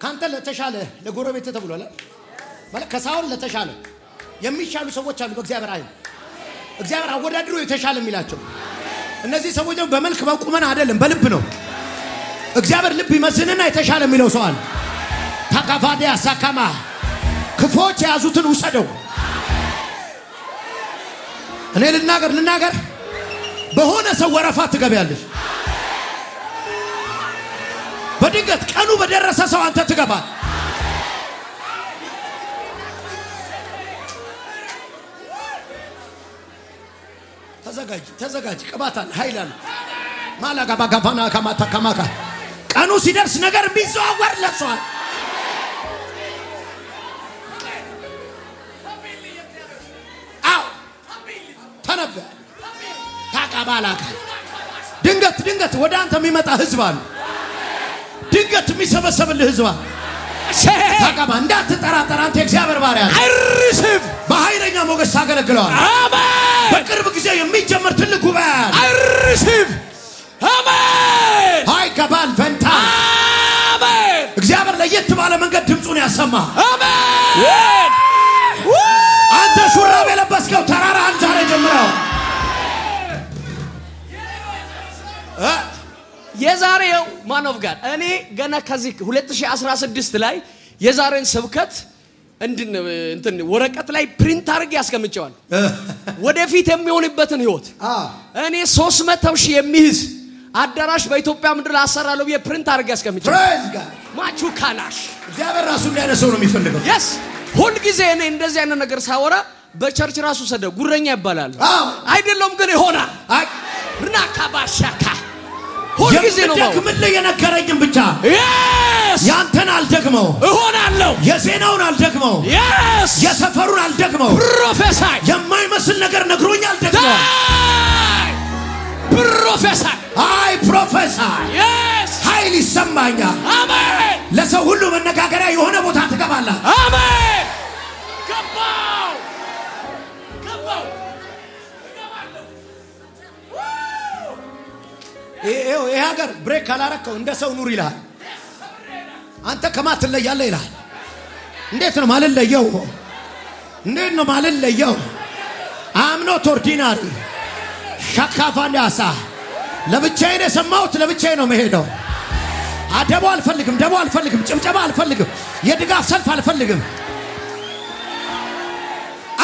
[SPEAKER 1] ካንተ ለተሻለ ለጎረቤት ተብሏል ማለት ከሳውል ለተሻለ የሚሻሉ ሰዎች አሉ በእግዚአብሔር አይን። እግዚአብሔር አወዳድሮ የተሻለ የሚላቸው እነዚህ ሰዎች ደግሞ በመልክ በቁመና አይደለም በልብ ነው። እግዚአብሔር ልብ ይመዝንና የተሻለ የሚለው ሰው አለ። ታካፋዲያ ሳካማ ክፎች የያዙትን ውሰደው። እኔ ልናገር በሆነ ሰው ወረፋ ትገቢያለሽ። በድንገት ቀኑ በደረሰ ሰው አንተ ትገባል። ተዘጋጅ ቅባት አለ ኃይል አለ ማላጋ ባጋፋና ከማታ ከማካ ቀኑ ሲደርስ ነገር ቢዘዋወር ለሷል አው ተነበ ታቃባላካ ድንገት ወደ አንተ የሚመጣ ህዝብ አለ ድንገት የሚሰበሰብልህ ህዝብ አለ ታቃባ እንዳትጠራጠር አንተ እግዚአብሔር ባሪያ
[SPEAKER 2] አይርሽፍ
[SPEAKER 1] በኃይለኛ ሞገስ ታገለግለዋል
[SPEAKER 2] አሜን
[SPEAKER 1] በቅርብ ጊዜ የሚጀምር ትልቅ ጉባኤ
[SPEAKER 2] አይርሽፍ አሜን
[SPEAKER 1] ሃይ ከባል ፈንታ
[SPEAKER 2] አሜን
[SPEAKER 1] እግዚአብሔር ለየት ባለ መንገድ ድምጹን ያሰማ
[SPEAKER 2] አሜን
[SPEAKER 1] አንተ ሹራብ የለበስከው ተራራ ዛሬ ጀምረው
[SPEAKER 2] የዛሬው ማን ኦፍ ጋድ እኔ ገና ከዚህ 2016 ላይ የዛሬን ስብከት እንትን ወረቀት ላይ ፕሪንት አድርጌ ያስቀምጨዋል ወደፊት የሚሆንበትን ህይወት እኔ 300,000 የሚይዝ አዳራሽ በኢትዮጵያ ምድር አሰራለሁ በፕሪንት አድርጌ ያስቀምጨዋል
[SPEAKER 1] ፕሬዝ ጋድ
[SPEAKER 2] ማቹ ካናሽ
[SPEAKER 1] እግዚአብሔር ራሱ እንዲያነሰው ነው የሚፈልገው
[SPEAKER 2] yes ሁሉ ጊዜ እኔ እንደዚህ አይነት ነገር ሳወራ በቸርች ራሱ ሰደ ጉረኛ ይባላል አይደለም ግን ይሆናል ርናካባሻካ ሁሉ ጊዜ ነው
[SPEAKER 1] የምትደክምልህ የነገረኝም ብቻ
[SPEAKER 2] yes
[SPEAKER 1] ያንተን አልደግመው
[SPEAKER 2] እሆናለሁ
[SPEAKER 1] የዜናውን አልደግመው
[SPEAKER 2] yes
[SPEAKER 1] የሰፈሩን አልደግመው
[SPEAKER 2] ፕሮፌሰር
[SPEAKER 1] የማይመስል ነገር ነግሮኛል አልደግመው
[SPEAKER 2] ፕሮፌሰር
[SPEAKER 1] አይ ፕሮፌሰር
[SPEAKER 2] yes
[SPEAKER 1] ኃይል ይሰማኛል
[SPEAKER 2] አሜን
[SPEAKER 1] ለሰው ሁሉ መነጋገሪያ የሆነ ቦታ ትገባለህ
[SPEAKER 2] አሜን ገባው
[SPEAKER 1] ይሄ ሀገር ብሬክ ካላረከው እንደ ሰው ኑር ይላል አንተ ከማን ትለያለህ ይላል እንዴት ነው ማልለየው I'm not ordinary ሻካፋንያሳ ለብቻዬ ነው የሰማሁት ለብቻዬ ነው መሄደው አደቡ አልፈልግም ጭብጨባ አልፈልግም የድጋፍ ሰልፍ አልፈልግም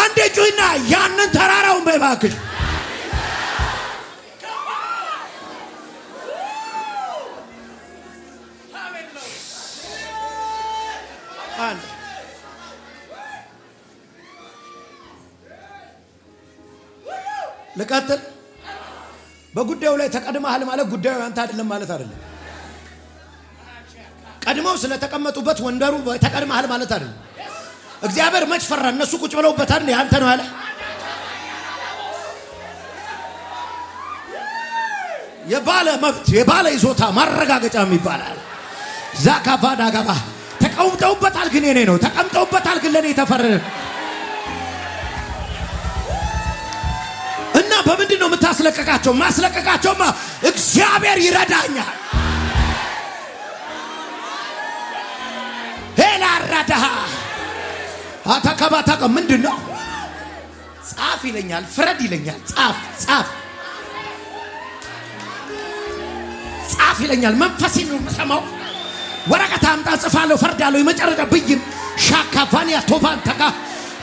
[SPEAKER 1] አንዴ ጩይና ያንን ተራራውን በባክሽ ልቀጥል በጉዳዩ ላይ ተቀድመሃል ማለት ጉዳዩ አንተ አይደለም ማለት አይደለም ቀድመው ስለተቀመጡበት ወንበሩ ተቀድመሃል ማለት አይደለም እግዚአብሔር መች ፈራ እነሱ ቁጭ ብለውበት አይደል ያንተ ነው አለ የባለ መብት የባለ ይዞታ ማረጋገጫ ይባላል ዛካፋዳ ጋባ ተቀምጠውበታል ግን የኔ ነው ተቀምጠውበታል ግን ለኔ ተፈረደ እና በምንድን ነው የምታስለቀቃቸው ማስለቀቃቸውማ እግዚአብሔር ይረዳኛል ሄላ ረዳሃ አታከባታከ ምንድነው ጻፍ ይለኛል ፍረድ ይለኛል ጻፍ ይለኛል መንፈሴን ነው የምሰማው ወረቀት አምጣ ጽፋለሁ ፈርዳለሁ የመጨረሻ ብይን ሻካፋንያ ቶባንተካ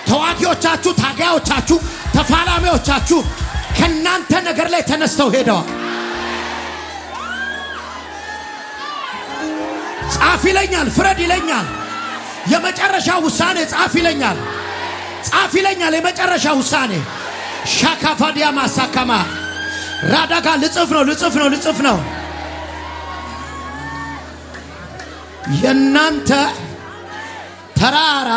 [SPEAKER 1] ተዋጊዎቻችሁ ታጋዮቻችሁ ተፋላሚዎቻችሁ ከናንተ ነገር ላይ ተነስተው ሄደዋል ጻፍ ይለኛል ፍረድ ይለኛል የመጨረሻ ውሳኔ ጻፍ ይለኛል የመጨረሻ ውሳኔ ሻካፋዲያ ማሳካማ ራዳጋ ልጽፍ ነው የናንተ ተራራ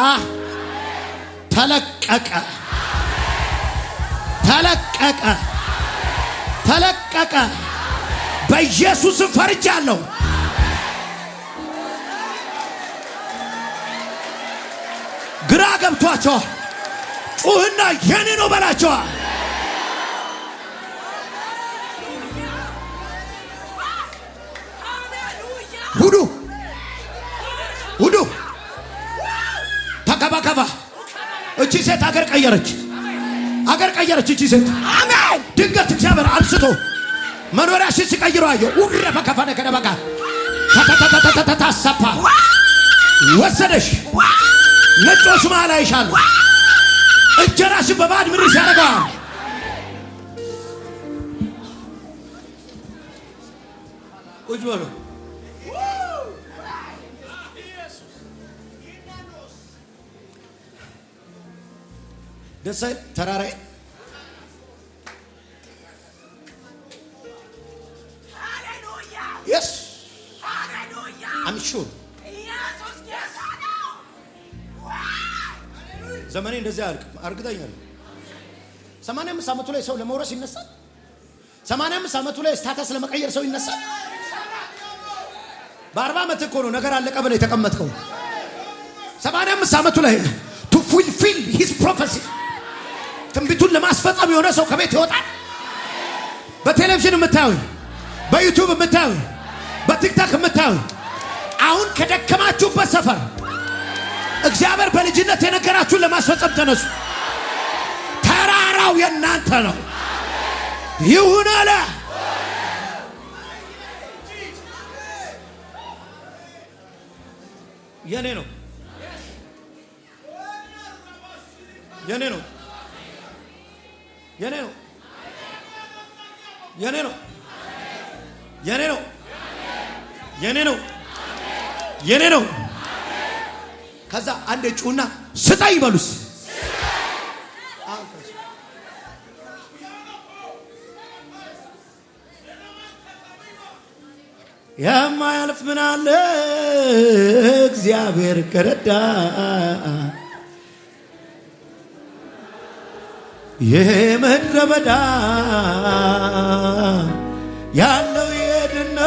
[SPEAKER 1] ተለቀቀ በኢየሱስ ፈርጃለሁ ግራ ገብቷቸዋል ጩህና የኔ ነው በላቸዋል ሁዱ ተከባከባ እቺ ሴት አገር ቀየረች እቺ ሴት አሜን ድንገት እግዚአብሔር አንስቶ መኖሪያሽን ሲቀይሩ አየሁ ውረ በከፈነ ከደበቃ ተታሰፋ ወሰደሽ ነጮች መሃል አይሻለሁ እጀራሽን በባድ ምድር ሲያደርገዋል ቁጭ በሉ ደስ አይል ተራራዬ አምሹር ዘመኔ እንደዚህ እርግጠኛ ነኝ። 85 ዓመቱ ላይ ሰው ለመውረስ ይነሳል። 85 ዓመቱ ላይ ስታተስ ለመቀየር ሰው ይነሳል። በ40 ዓመት እኮ ነው ነገር አለቀ ብለህ የተቀመጥከው። 85 ዓመቱ ላይ to fulfill his prophecy ትንቢቱን ለማስፈጸም የሆነ ሰው ከቤት ይወጣል። በቴሌቪዥን የምታዩ፣ በዩቲዩብ የምታዩ፣ በቲክቶክ የምታዩ አሁን ከደከማችሁበት ሰፈር እግዚአብሔር በልጅነት የነገራችሁን ለማስፈጸም ተነሱ። ተራራው የእናንተ ነው። ይሁን አለ። የኔ ነው፣ የኔ ነው፣ የኔ ነው፣ የኔ ነው፣ የኔ ነው፣ የኔ ነው፣ የኔ ነው። ከዛ አንድ ጩና ስጠኝ በሉስ። የማያልፍ ምን አለ እግዚአብሔር ከረዳ፣ የምድረ በዳ ያለው ይሄድና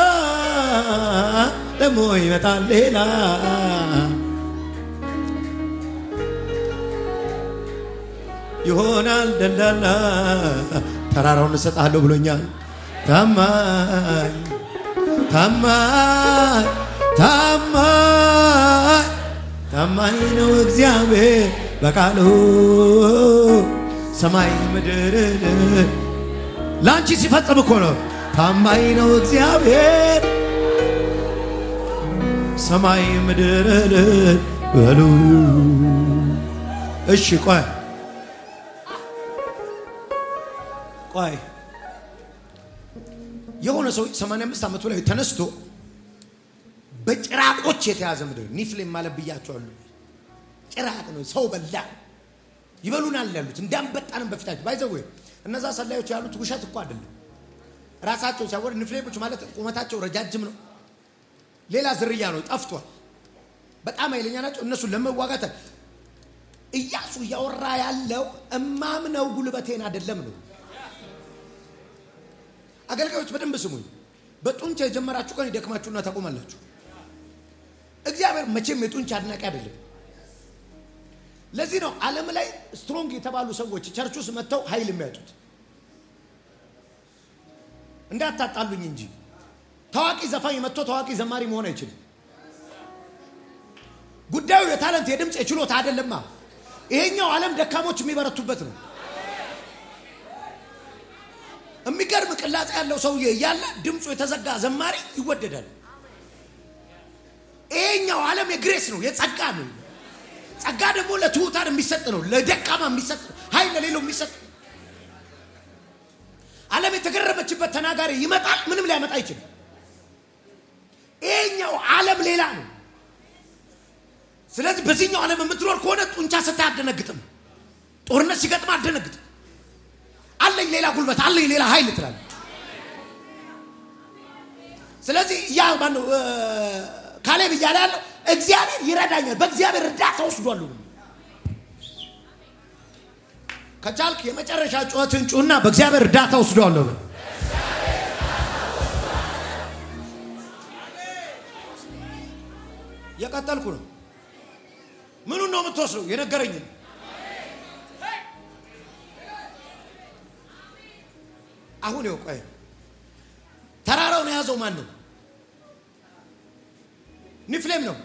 [SPEAKER 1] ደግሞ ይመጣል ሌላ። ይሆናል ደላላ ተራራውን እሰጥሃለሁ ብሎኛል። ታማኝ ታማኝ ታማኝ ታማኝ ነው እግዚአብሔር በቃሉ ሰማይ ምድር ላንቺ ሲፈጽም እኮ ነው። ታማኝ ነው እግዚአብሔር ሰማይ ምድር በሉ። እሺ ቆይ ቆይ የሆነ ሰው 85 ዓመቱ ላይ ተነስቶ በጭራቆች የተያዘ ምድር ኒፍሌም ማለት ብያቸዋለሁ። ጭራቅ ነው፣ ሰው በላ ይበሉናል ያሉት እንዳንበጣንም በፊታቸው ባይዘው እነዛ ሰላዮች ያሉት ውሸት እኮ አይደለም። ራሳቸው ሲያወር ኒፍሌሞች ማለት ቁመታቸው ረጃጅም ነው፣ ሌላ ዝርያ ነው፣ ጠፍቷል። በጣም ኃይለኛ ናቸው። እነሱ ለመዋጋት ኢያሱ እያወራ ያለው እማምነው ጉልበቴን አይደለም ነው። አገልጋዮች በደንብ ስሙኝ። በጡንቻ የጀመራችሁ ቀን ይደክማችሁና ታቆማላችሁ። እግዚአብሔር መቼም የጡንቻ አድናቂ አይደለም። ለዚህ ነው ዓለም ላይ ስትሮንግ የተባሉ ሰዎች ቸርች ውስጥ መጥተው ኃይል የሚያጡት። እንዳታጣሉኝ እንጂ ታዋቂ ዘፋኝ መጥቶ ታዋቂ ዘማሪ መሆን አይችልም። ጉዳዩ የታለንት የድምጽ የችሎታ አይደለማ። ይሄኛው ዓለም ደካሞች የሚበረቱበት ነው። የሚገርም ቅላጼ ያለው ሰውዬ እያለ ድምፁ የተዘጋ ዘማሪ ይወደዳል። ይሄኛው ዓለም የግሬስ ነው፣ የጸጋ ነው። ጸጋ ደግሞ ለትሑታን የሚሰጥ ነው፣ ለደካማ የሚሰጥ ነው፣ ኃይል ለሌለው የሚሰጥ ነው። ዓለም የተገረመችበት ተናጋሪ ይመጣል፣ ምንም ሊያመጣ አይችልም። ይሄኛው ዓለም ሌላ ነው። ስለዚህ በዚህኛው ዓለም የምትኖር ከሆነ ጡንቻ ስታይ አትደነግጥም፣ ጦርነት ሲገጥም አትደነግጥም። አለኝ ሌላ ጉልበት አለኝ ሌላ ኃይል ትላለህ። ስለዚህ ያ ማነው ካሌብ እያለ ያለው እግዚአብሔር ይረዳኛል፣ በእግዚአብሔር እርዳታ ወስዷለሁ። ከቻልክ የመጨረሻ ጩኸትን ጩና በእግዚአብሔር እርዳታ ወስዷለሁ። የቀጠልኩ ነው። ምኑን ነው የምትወስደው? የነገረኝን አሁን ይኸው ቆይ ተራራውን የያዘው ማን ነው? ኒፍሌም ነው።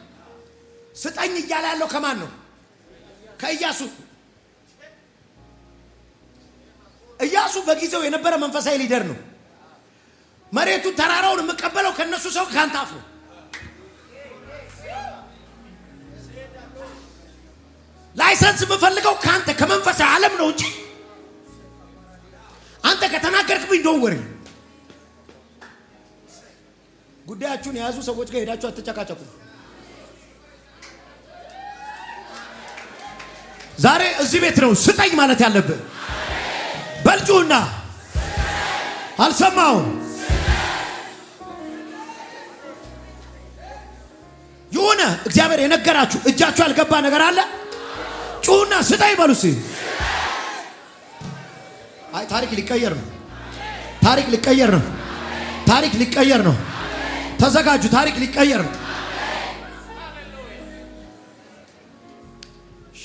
[SPEAKER 1] ስጠኝ እያለ ያለው ከማን ነው? ከኢያሱ። ኢያሱ በጊዜው የነበረ መንፈሳዊ ሊደር ነው። መሬቱ ተራራውን የምቀበለው ከነሱ ሰው ካንተ አፍ ነው። ላይሰንስ የምፈልገው ካንተ ከመንፈሳዊ ዓለም ነው እንጂ አንተ ከተናገርክብኝ ዶንት ወሪ። ጉዳያችሁን የያዙ ሰዎች ጋር ሄዳችሁ አትጨቃጨቁ። ዛሬ እዚህ ቤት ነው ስጠኝ ማለት ያለብህ። በልጩና አልሰማውም። የሆነ እግዚአብሔር የነገራችሁ እጃችሁ ያልገባ ነገር አለ? ጩና ስጠኝ በሉ እስኪ። አይ ታሪክ ሊቀየር ነው። ታሪክ ሊቀየር ነው። ታሪክ ሊቀየር ነው። ተዘጋጁ። ታሪክ ሊቀየር ነው።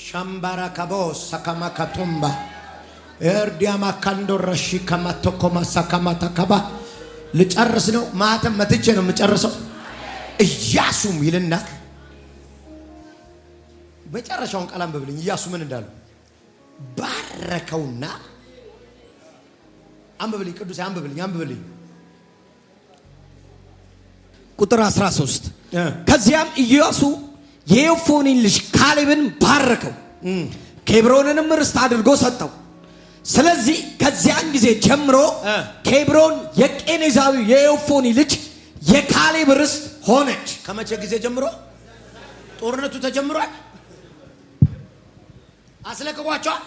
[SPEAKER 1] ሻምባራ ካቦስ ሰካማ ካቱምባ ኤርዲያማ ካንዶረሺ ከማተኮማ ሰካማ ተከባ ልጨርስ ነው። ማተም መትቼ ነው የምጨርሰው። ኢያሱም ይልና መጨረሻውን ቃል አንብብልኝ። ኢያሱ ምን እንዳለው ባረከውና አንብብልኝ። ቅዱስ አንብብልኝ።
[SPEAKER 2] ቁጥር 13 ከዚያም ኢያሱ የዮፎኒን ልጅ ካሌብን ባረከው፣ ኬብሮንንም ርስት አድርጎ ሰጠው። ስለዚህ ከዚያን ጊዜ ጀምሮ ኬብሮን የቄኔዛዊው የዮፎኒ ልጅ የካሌብ ርስት ሆነች።
[SPEAKER 1] ከመቼ ጊዜ ጀምሮ? ጦርነቱ ተጀምሯል። አስለቅቋቸዋል።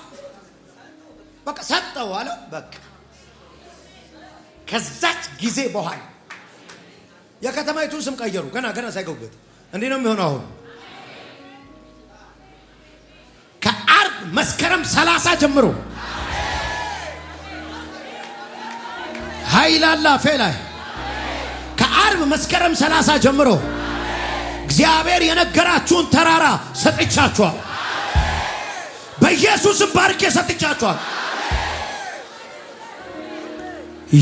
[SPEAKER 1] በቃ ሰጠው አለ። በቃ ከዛች ጊዜ በኋላ የከተማይቱን ስም ቀየሩ። ገና ሳይገቡበት እንዲህ ነው የሚሆነው። አሁን ከአርብ መስከረም 30 ጀምሮ ኃይላላ ፌላይ ከአርብ መስከረም 30 ጀምሮ እግዚአብሔር የነገራችሁን ተራራ ሰጥቻችኋል። በኢየሱስም ባርኬ ሰጥቻችኋል።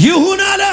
[SPEAKER 1] ይሁን አለ።